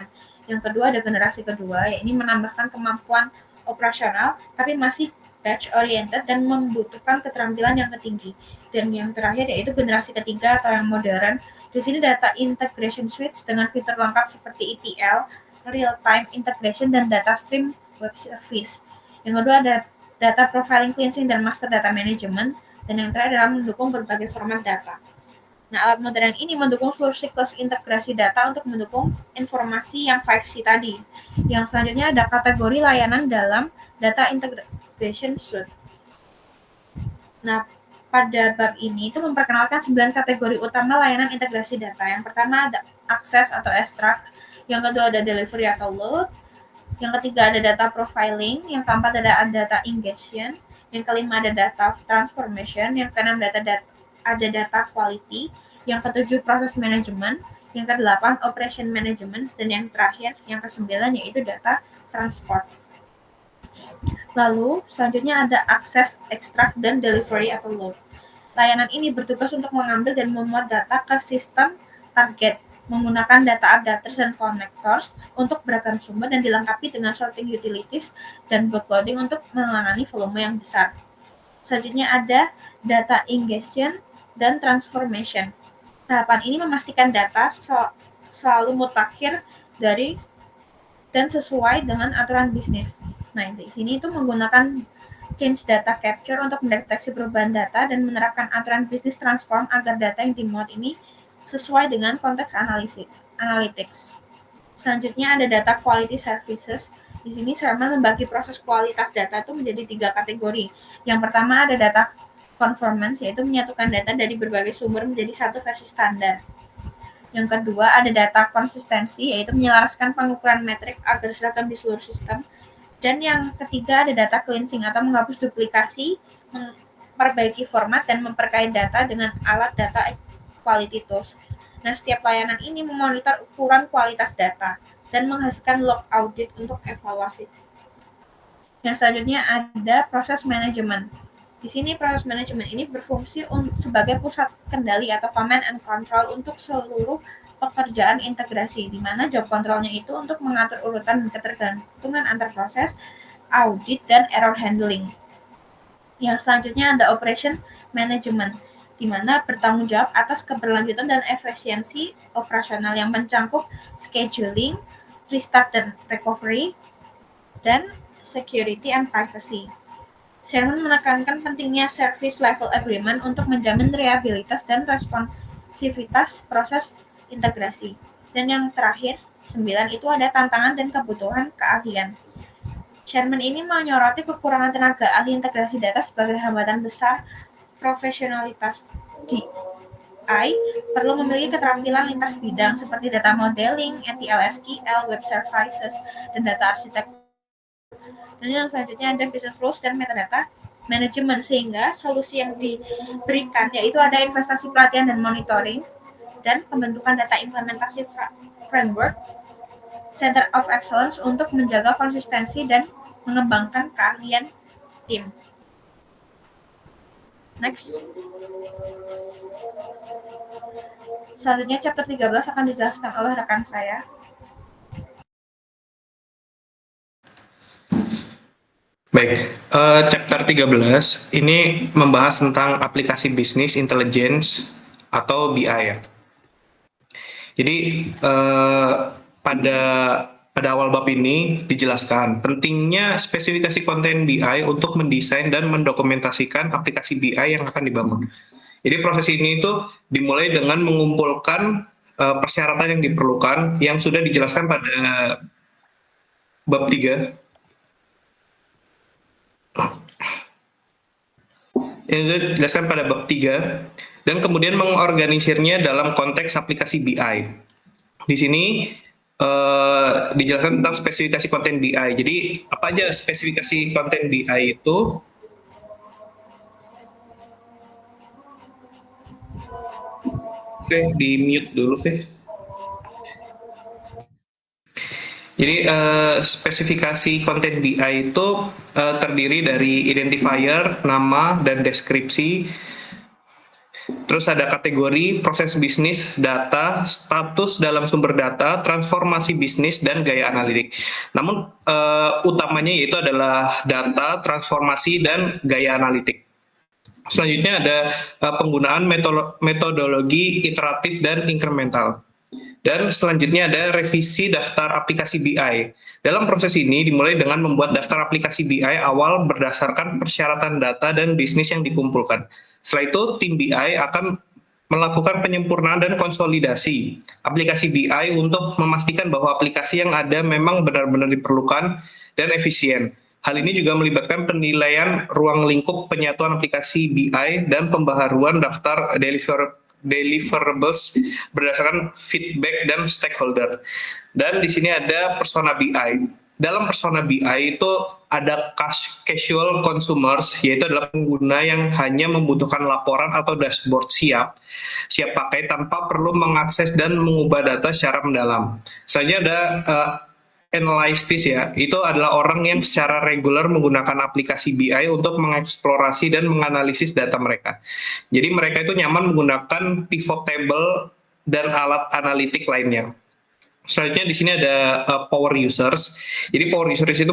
Yang kedua ada generasi kedua, yaitu menambahkan kemampuan operasional, tapi masih batch-oriented dan membutuhkan keterampilan yang tinggi. Dan yang terakhir yaitu generasi ketiga atau yang modern. Di sini data integration suites dengan fitur lengkap seperti ETL, real-time integration, dan data stream web service. Yang kedua ada data profiling, cleansing, dan master data management. Dan yang terakhir adalah mendukung berbagai format data. Nah, alat modern ini mendukung seluruh siklus integrasi data untuk mendukung informasi yang 5C tadi. Yang selanjutnya ada kategori layanan dalam data integration suite. Nah, pada bab ini itu memperkenalkan 9 kategori utama layanan integrasi data. Yang pertama ada access atau extract, yang kedua ada delivery atau load, yang ketiga ada data profiling, yang keempat ada data ingestion, yang kelima ada data transformation, yang keenam ada data quality, yang ketujuh proses management, yang kedelapan operation management, dan yang terakhir yang kesembilan yaitu data transport. Lalu selanjutnya ada access, extract, dan delivery atau load. Layanan ini bertugas untuk mengambil dan memuat data ke sistem target menggunakan data updaters dan connectors untuk beragam sumber dan dilengkapi dengan sorting utilities dan bootloading untuk menangani volume yang besar. Selanjutnya ada data ingestion dan transformation. Tahapan ini memastikan data selalu mutakhir dari dan sesuai dengan aturan bisnis. Nah, di sini itu menggunakan change data capture untuk mendeteksi perubahan data dan menerapkan aturan bisnis transform agar data yang dimuat ini sesuai dengan konteks analytics. Selanjutnya ada data quality services. Di sini Sherman membagi proses kualitas data itu menjadi 3 kategori. Yang pertama ada data conformance, yaitu menyatukan data dari berbagai sumber menjadi satu versi standar. Yang kedua ada data konsistensi, yaitu menyelaraskan pengukuran metrik agar seragam di seluruh sistem. Dan yang ketiga ada data cleansing atau menghapus duplikasi, memperbaiki format, dan memperkaya data dengan alat data quality tools. Nah, setiap layanan ini memonitor ukuran kualitas data dan menghasilkan log audit untuk evaluasi. Yang selanjutnya ada proses manajemen. Di sini proses manajemen ini berfungsi sebagai pusat kendali atau command and control untuk seluruh pekerjaan integrasi, di mana job control-nya itu untuk mengatur urutan dan ketergantungan antar proses, audit, dan error handling. Yang selanjutnya ada operation management, di mana bertanggung jawab atas keberlanjutan dan efisiensi operasional yang mencakup scheduling, restart dan recovery, dan security and privacy. Sherman menekankan pentingnya service level agreement untuk menjamin reliabilitas dan responsivitas proses integrasi. Dan yang terakhir, 9, itu ada tantangan dan kebutuhan keahlian. Sherman ini menyoroti kekurangan tenaga ahli integrasi data sebagai hambatan besar profesionalitas DI perlu memiliki keterampilan lintas bidang seperti data modeling, ETL, SQL, web services, dan data arsitektur. Dan yang selanjutnya ada business rules dan metadata manajemen, sehingga solusi yang diberikan yaitu ada investasi pelatihan dan monitoring dan pembentukan data implementasi framework Center of Excellence untuk menjaga konsistensi dan mengembangkan keahlian tim. Next. Selanjutnya chapter 13 akan dijelaskan oleh rekan saya. Baik, chapter 13 ini membahas tentang aplikasi bisnis intelligence atau BI ya. Jadi pada awal bab ini dijelaskan pentingnya spesifikasi konten BI untuk mendesain dan mendokumentasikan aplikasi BI yang akan dibangun. Jadi proses ini itu dimulai dengan mengumpulkan persyaratan yang diperlukan yang sudah dijelaskan pada bab 3. Yang dijelaskan pada bab 3 dan kemudian mengorganisirnya dalam konteks aplikasi BI. Di sini dijelaskan tentang spesifikasi konten BI. Jadi apa aja spesifikasi konten BI itu? Di mute dulu, Jadi spesifikasi konten BI itu terdiri dari identifier, nama, dan deskripsi. Terus ada kategori, proses bisnis, data, status dalam sumber data, transformasi bisnis, dan gaya analitik. Namun utamanya yaitu adalah data, transformasi, dan gaya analitik. Selanjutnya ada penggunaan metodologi iteratif dan incremental. Dan selanjutnya ada revisi daftar aplikasi BI. Dalam proses ini dimulai dengan membuat daftar aplikasi BI awal berdasarkan persyaratan data dan bisnis yang dikumpulkan. Setelah itu, tim BI akan melakukan penyempurnaan dan konsolidasi aplikasi BI untuk memastikan bahwa aplikasi yang ada memang benar-benar diperlukan dan efisien. Hal ini juga melibatkan penilaian ruang lingkup penyatuan aplikasi BI dan pembaharuan daftar deliverables berdasarkan feedback dan stakeholder. Dan di sini ada persona BI. Dalam persona BI itu ada casual consumers, yaitu adalah pengguna yang hanya membutuhkan laporan atau dashboard siap pakai tanpa perlu mengakses dan mengubah data secara mendalam. Selanjutnya ada analysts ya, itu adalah orang yang secara reguler menggunakan aplikasi BI untuk mengeksplorasi dan menganalisis data mereka. Jadi mereka itu nyaman menggunakan pivot table dan alat analitik lainnya. Selanjutnya di sini ada power users. Jadi power users itu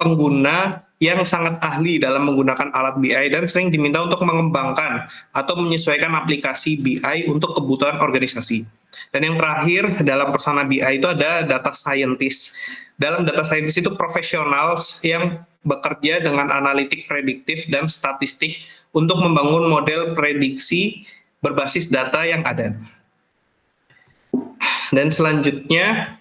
pengguna yang sangat ahli dalam menggunakan alat BI dan sering diminta untuk mengembangkan atau menyesuaikan aplikasi BI untuk kebutuhan organisasi. Dan yang terakhir dalam persona BI itu ada data scientist. Dalam data scientist itu profesional yang bekerja dengan analitik prediktif dan statistik untuk membangun model prediksi berbasis data yang ada. Dan selanjutnya,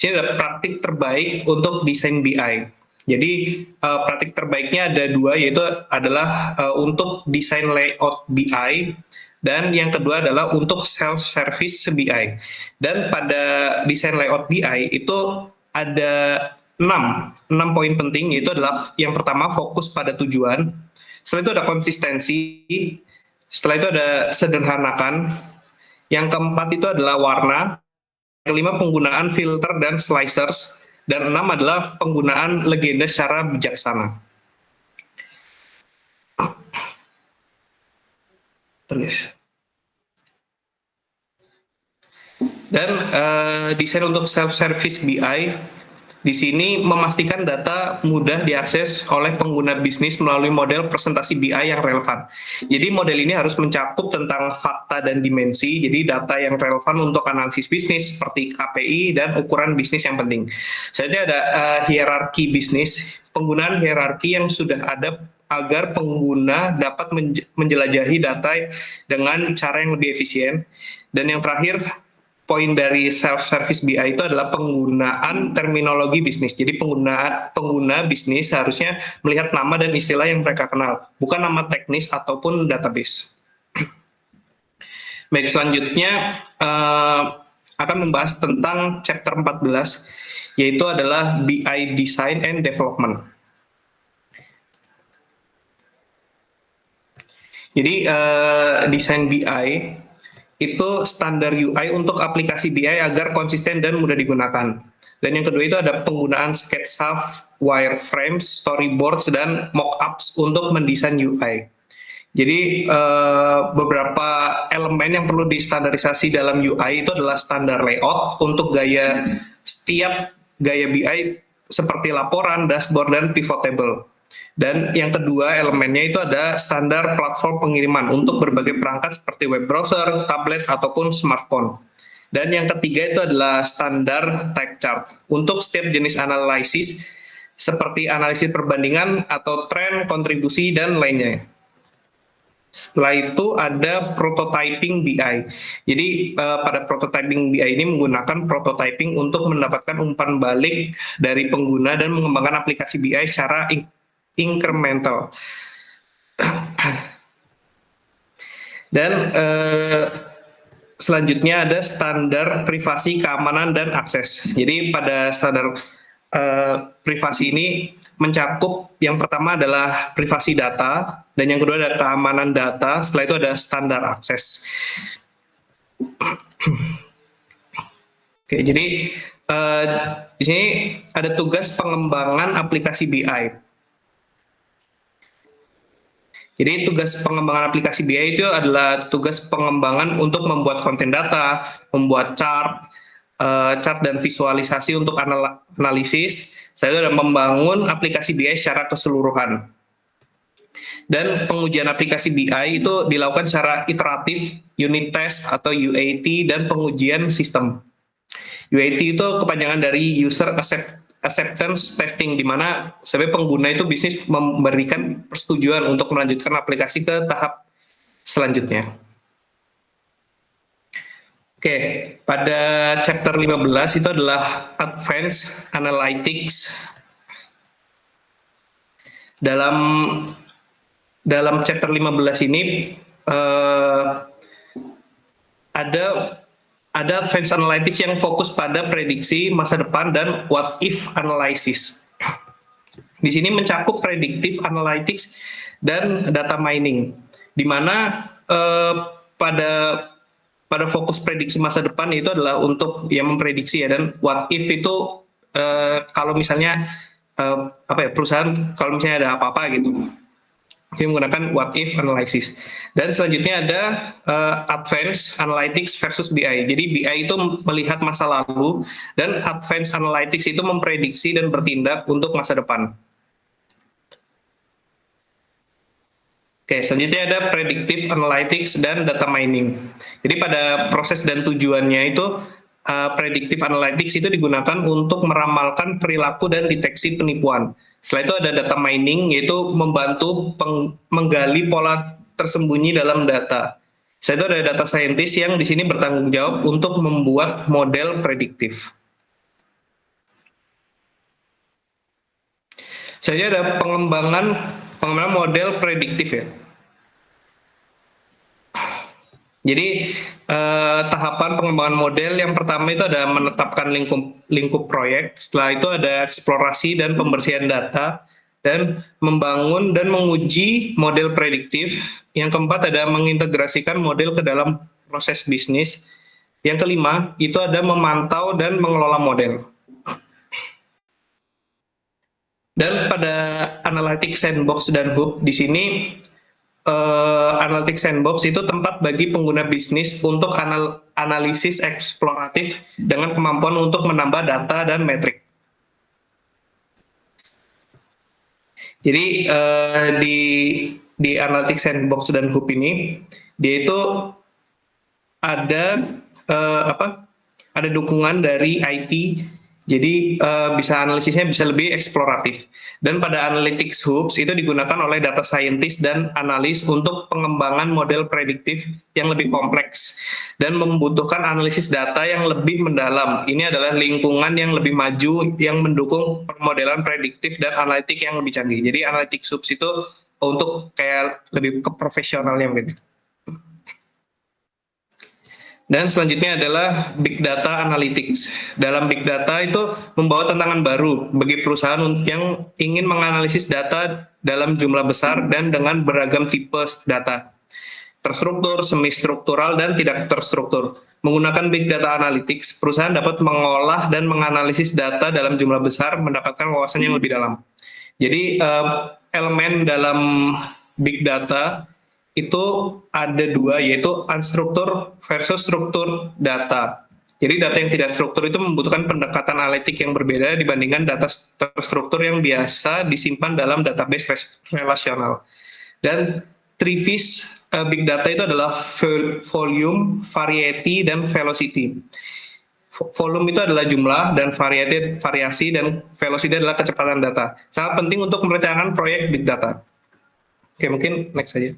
ini ada praktik terbaik untuk desain BI. Jadi praktik terbaiknya ada 2, yaitu adalah untuk desain layout BI, dan yang kedua adalah untuk self-service BI. Dan pada desain layout BI itu ada 6 poin penting, yaitu adalah yang pertama fokus pada tujuan, setelah itu ada konsistensi, setelah itu ada sederhanakan, yang keempat itu adalah warna, kelima penggunaan filter dan slicers, dan 6 adalah penggunaan legenda secara bijaksana. Dan desain untuk self-service BI di sini memastikan data mudah diakses oleh pengguna bisnis melalui model presentasi BI yang relevan. Jadi model ini harus mencakup tentang fakta dan dimensi, jadi data yang relevan untuk analisis bisnis seperti KPI dan ukuran bisnis yang penting. Selanjutnya ada hierarki bisnis, penggunaan hierarki yang sudah ada agar pengguna dapat menjelajahi data dengan cara yang lebih efisien. Dan yang terakhir, poin dari self-service BI itu adalah penggunaan terminologi bisnis. Jadi pengguna bisnis harusnya melihat nama dan istilah yang mereka kenal, bukan nama teknis ataupun database. Baik, selanjutnya akan membahas tentang chapter 14, yaitu adalah BI Design and Development. Jadi desain BI itu standar UI untuk aplikasi BI agar konsisten dan mudah digunakan. Dan yang kedua itu ada penggunaan sketsa, wireframes, storyboards, dan mockups untuk mendesain UI. Jadi beberapa elemen yang perlu distandarisasi dalam UI itu adalah standar layout untuk setiap gaya BI seperti laporan, dashboard, dan pivot table. Dan yang kedua elemennya itu ada standar platform pengiriman untuk berbagai perangkat seperti web browser, tablet, ataupun smartphone. Dan yang ketiga itu adalah standar type chart untuk setiap jenis analisis seperti analisis perbandingan atau tren, kontribusi, dan lainnya. Setelah itu ada prototyping BI. Jadi pada prototyping BI ini menggunakan prototyping untuk mendapatkan umpan balik dari pengguna dan mengembangkan aplikasi BI secara incremental. Dan selanjutnya ada standar privasi, keamanan, dan akses. Jadi pada standar privasi ini mencakup yang pertama adalah privasi data, dan yang kedua ada keamanan data, setelah itu ada standar akses. Oke, jadi di sini ada tugas pengembangan aplikasi BI. Jadi tugas pengembangan aplikasi BI itu adalah tugas pengembangan untuk membuat konten data, membuat chart dan visualisasi untuk analisis. Saya sudah membangun aplikasi BI secara keseluruhan. Dan pengujian aplikasi BI itu dilakukan secara iteratif, unit test atau UAT, dan pengujian sistem. UAT itu kepanjangan dari user acceptance testing, di mana sebagai pengguna itu bisnis memberikan persetujuan untuk melanjutkan aplikasi ke tahap selanjutnya. Oke, pada chapter 15 itu adalah Advanced Analytics. Dalam chapter 15 ini ada advanced analytics yang fokus pada prediksi masa depan dan what if analysis. Di sini mencakup predictive analytics dan data mining, di mana pada fokus prediksi masa depan itu adalah untuk memprediksi ya, dan what if itu kalau misalnya perusahaan kalau misalnya ada apa-apa gitu. Jadi menggunakan what if analysis. Dan selanjutnya ada advanced analytics versus BI. Jadi BI itu melihat masa lalu, dan advanced analytics itu memprediksi dan bertindak untuk masa depan. Oke, selanjutnya ada predictive analytics dan data mining. Jadi pada proses dan tujuannya itu predictive analytics itu digunakan untuk meramalkan perilaku dan deteksi penipuan. Setelah itu ada data mining, yaitu membantu menggali pola tersembunyi dalam data. Setelah itu ada data scientist yang di sini bertanggung jawab untuk membuat model prediktif. Selanjutnya ada pengembangan model prediktif ya. Jadi tahapan pengembangan model yang pertama itu ada menetapkan lingkup proyek, setelah itu ada eksplorasi dan pembersihan data, dan membangun dan menguji model prediktif. Yang keempat ada mengintegrasikan model ke dalam proses bisnis. Yang kelima itu ada memantau dan mengelola model. Dan pada Analytics Sandbox dan Hub di sini Analytics Sandbox itu tempat bagi pengguna bisnis untuk analisis eksploratif dengan kemampuan untuk menambah data dan metrik. Jadi di Analytics Sandbox dan Hub ini dia itu ada ada dukungan dari IT, jadi bisa analisisnya bisa lebih eksploratif. Dan pada Analytics Hubs itu digunakan oleh data scientist dan analis untuk pengembangan model prediktif yang lebih kompleks dan membutuhkan analisis data yang lebih mendalam. Ini adalah lingkungan yang lebih maju yang mendukung permodelan prediktif dan analitik yang lebih canggih. Jadi Analytics Hubs itu untuk kayak lebih ke profesionalnya mungkin. Dan selanjutnya adalah Big Data Analytics. Dalam Big Data itu membawa tantangan baru bagi perusahaan yang ingin menganalisis data dalam jumlah besar dan dengan beragam tipe data. Terstruktur, semi-struktural, dan tidak terstruktur. Menggunakan Big Data Analytics, perusahaan dapat mengolah dan menganalisis data dalam jumlah besar, mendapatkan wawasan yang lebih dalam. Jadi elemen dalam Big Data itu ada dua, yaitu unstruktur versus struktur data. Jadi data yang tidak struktur itu membutuhkan pendekatan analitik yang berbeda dibandingkan data terstruktur yang biasa disimpan dalam database relasional. Dan 3V's Big Data itu adalah volume, variety, dan velocity. Volume itu adalah jumlah, dan variasi, dan velocity adalah kecepatan data. Sangat penting untuk merencanakan proyek Big Data. Oke, mungkin next saja.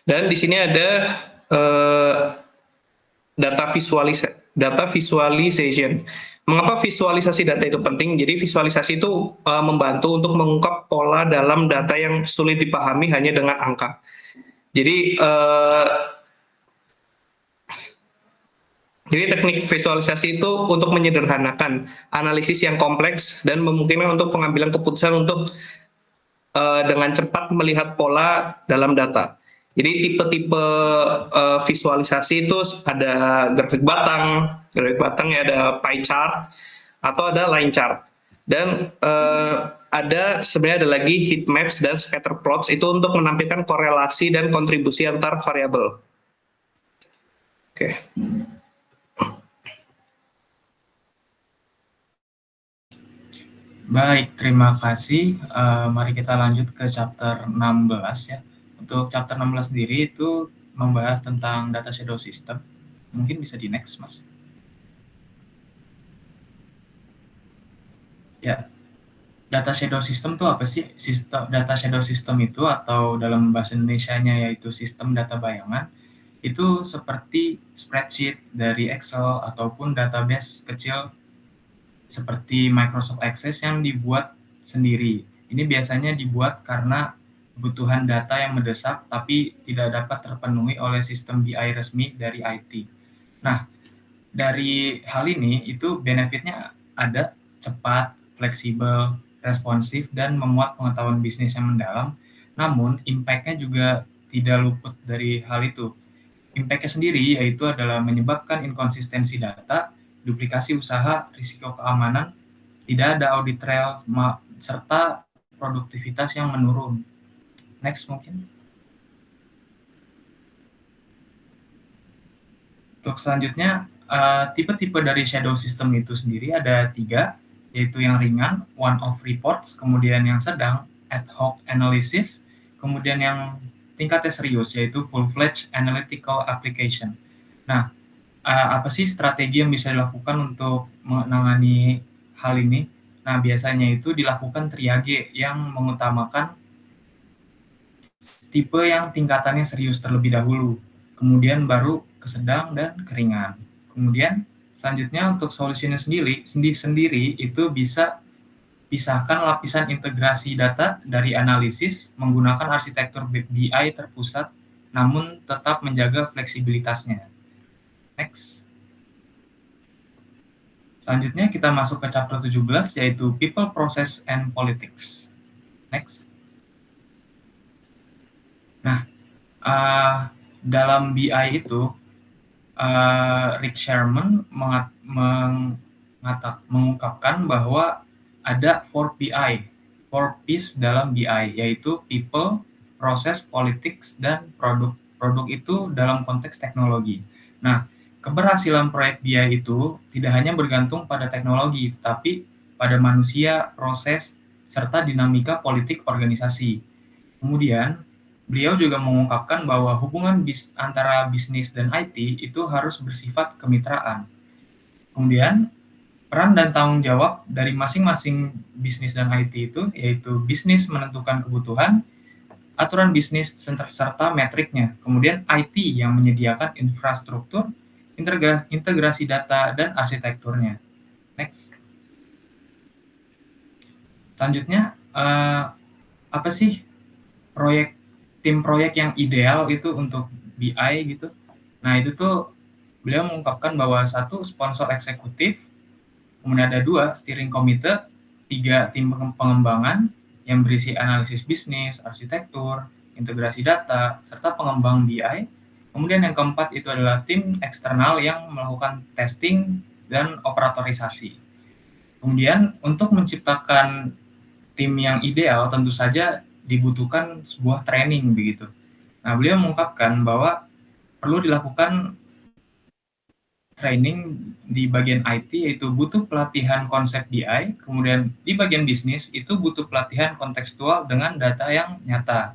Dan di sini ada data visualization. Mengapa visualisasi data itu penting? Jadi visualisasi itu membantu untuk mengungkap pola dalam data yang sulit dipahami hanya dengan angka. Jadi teknik visualisasi itu untuk menyederhanakan analisis yang kompleks dan memungkinkan untuk pengambilan keputusan untuk dengan cepat melihat pola dalam data. Jadi tipe-tipe visualisasi itu ada grafik batang ya, ada pie chart, atau ada line chart. Dan sebenarnya ada lagi heat maps dan scatter plots, itu untuk menampilkan korelasi dan kontribusi antar variabel. Oke. Baik, terima kasih. Mari kita lanjut ke chapter 16 ya. Untuk chapter 16 sendiri itu membahas tentang data shadow system. Mungkin bisa di next, Mas. Ya, data shadow system itu apa sih? Data shadow system itu, atau dalam bahasa Indonesianya yaitu sistem data bayangan, itu seperti spreadsheet dari Excel ataupun database kecil seperti Microsoft Access yang dibuat sendiri. Ini biasanya dibuat karena kebutuhan data yang mendesak tapi tidak dapat terpenuhi oleh sistem BI resmi dari IT. Nah, dari hal ini itu benefitnya ada cepat, fleksibel, responsif, dan memuat pengetahuan bisnis yang mendalam. Namun, impact-nya juga tidak luput dari hal itu. Impact-nya sendiri yaitu adalah menyebabkan inkonsistensi data, duplikasi usaha, risiko keamanan, tidak ada audit trail, serta produktivitas yang menurun. Next mungkin. Untuk selanjutnya, tipe-tipe dari shadow system itu sendiri ada 3, yaitu yang ringan, one-off reports, kemudian yang sedang, ad hoc analysis, kemudian yang tingkatnya serius, yaitu full-fledged analytical application. Nah, apa sih strategi yang bisa dilakukan untuk menangani hal ini? Nah, biasanya itu dilakukan triage yang mengutamakan tipe yang tingkatannya serius terlebih dahulu, kemudian baru ke sedang dan keringan. Kemudian selanjutnya untuk solusinya sendiri itu bisa pisahkan lapisan integrasi data dari analisis menggunakan arsitektur BI terpusat, namun tetap menjaga fleksibilitasnya. Next. Selanjutnya kita masuk ke chapter 17, yaitu People, Process, and Politics. Next. Nah, dalam BI itu, Rick Sherman mengungkapkan bahwa ada 4 P's dalam BI, yaitu People, proses, politik, dan produk. Produk itu dalam konteks teknologi. Nah, keberhasilan proyek BI itu tidak hanya bergantung pada teknologi, tetapi pada manusia, proses, serta dinamika politik organisasi. Kemudian, beliau juga mengungkapkan bahwa hubungan antara bisnis dan IT itu harus bersifat kemitraan. Kemudian, peran dan tanggung jawab dari masing-masing bisnis dan IT itu, yaitu bisnis menentukan kebutuhan, aturan bisnis serta metriknya. Kemudian IT yang menyediakan infrastruktur, integrasi data, dan arsitekturnya. Next. Selanjutnya, apa sih tim proyek yang ideal itu untuk BI gitu? Nah, itu tuh beliau mengungkapkan bahwa 1, sponsor eksekutif, kemudian ada 2, steering committee, 3, tim pengembangan yang berisi analisis bisnis, arsitektur, integrasi data, serta pengembang BI. Kemudian yang keempat itu adalah tim eksternal yang melakukan testing dan operatorisasi. Kemudian untuk menciptakan tim yang ideal tentu saja dibutuhkan sebuah training begitu. Nah, beliau mengungkapkan bahwa perlu dilakukan training di bagian IT, yaitu butuh pelatihan konsep BI, kemudian di bagian bisnis itu butuh pelatihan kontekstual dengan data yang nyata.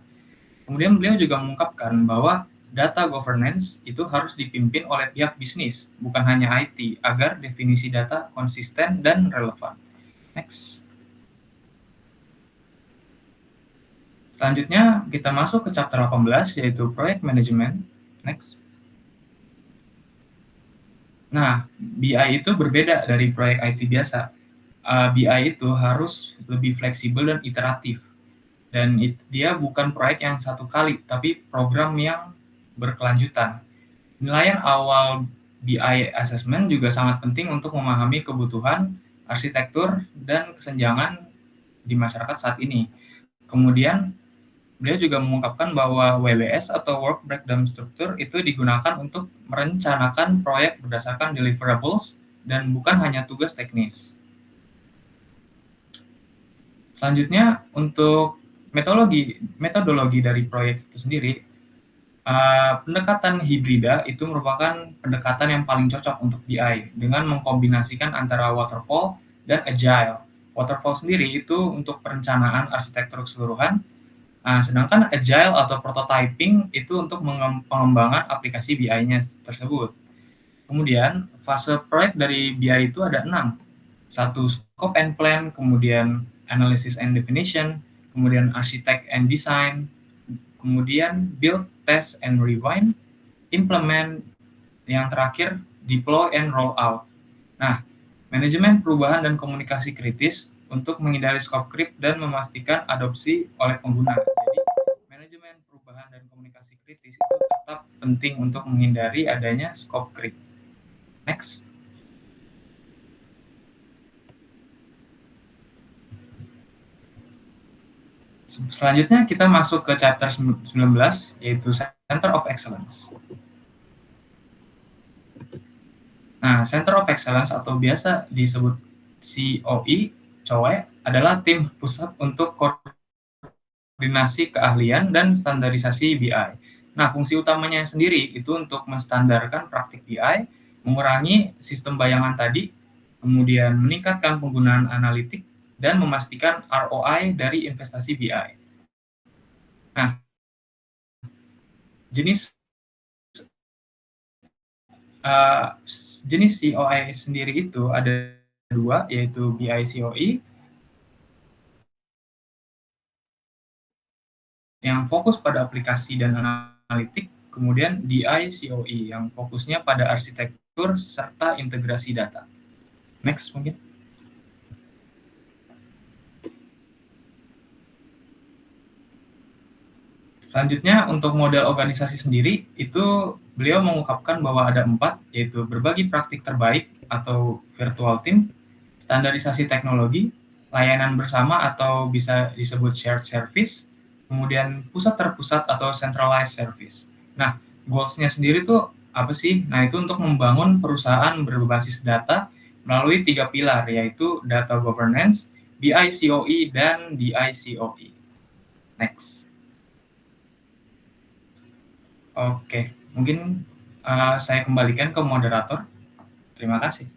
Kemudian beliau juga mengungkapkan bahwa data governance itu harus dipimpin oleh pihak bisnis, bukan hanya IT, agar definisi data konsisten dan relevan. Next. Selanjutnya kita masuk ke chapter 18, yaitu Project Management. Next. Nah, BI itu berbeda dari proyek IT biasa. BI itu harus lebih fleksibel dan iteratif. Dan dia bukan proyek yang satu kali, tapi program yang berkelanjutan. Penilaian awal BI assessment juga sangat penting untuk memahami kebutuhan, arsitektur, dan kesenjangan di masyarakat saat ini. Kemudian, beliau juga mengungkapkan bahwa WBS atau Work Breakdown Structure itu digunakan untuk merencanakan proyek berdasarkan deliverables dan bukan hanya tugas teknis. Selanjutnya, untuk metodologi dari proyek itu sendiri, pendekatan hibrida itu merupakan pendekatan yang paling cocok untuk BI dengan mengkombinasikan antara waterfall dan agile. Waterfall sendiri itu untuk perencanaan arsitektur keseluruhan, sedangkan agile atau prototyping itu untuk pengembangan aplikasi BI-nya tersebut. Kemudian, fase proyek dari BI itu ada 6. 1, scope and plan, kemudian analysis and definition, kemudian architect and design, kemudian build, test, and refine, implement, yang terakhir deploy and roll out. Nah, manajemen perubahan dan komunikasi kritis untuk menghindari scope creep dan memastikan adopsi oleh pengguna. Jadi, manajemen perubahan dan komunikasi kritis itu tetap penting untuk menghindari adanya scope creep. Next. Selanjutnya kita masuk ke chapter 19, yaitu Center of Excellence. Nah, Center of Excellence atau biasa disebut COE, adalah tim pusat untuk koordinasi keahlian dan standarisasi BI. Nah, fungsi utamanya sendiri itu untuk menstandarkan praktik BI, mengurangi sistem bayangan tadi, kemudian meningkatkan penggunaan analitik, dan memastikan ROI dari investasi BI. Nah, jenis COE sendiri itu ada 2, yaitu BI COE yang fokus pada aplikasi dan analitik, kemudian DI COE yang fokusnya pada arsitektur serta integrasi data. Next mungkin. Selanjutnya, untuk model organisasi sendiri, itu beliau mengungkapkan bahwa ada 4, yaitu berbagi praktik terbaik atau virtual team, standarisasi teknologi, layanan bersama atau bisa disebut shared service, kemudian pusat terpusat atau centralized service. Nah, goals-nya sendiri tuh apa sih? Nah, itu untuk membangun perusahaan berbasis data melalui 3 pilar, yaitu data governance, BI COE, dan DI COE. Next. Oke, mungkin saya kembalikan ke moderator. Terima kasih.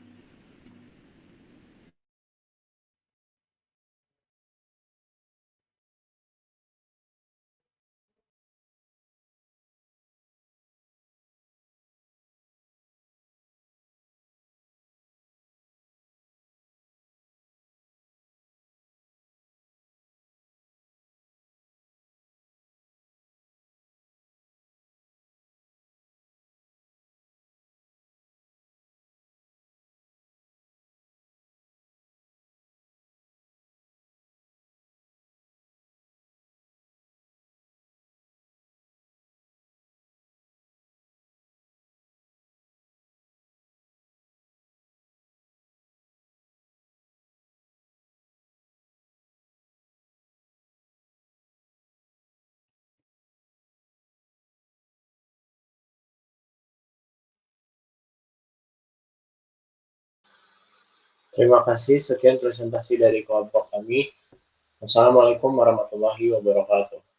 Terima kasih, sekian presentasi dari kelompok kami. Wassalamualaikum warahmatullahi wabarakatuh.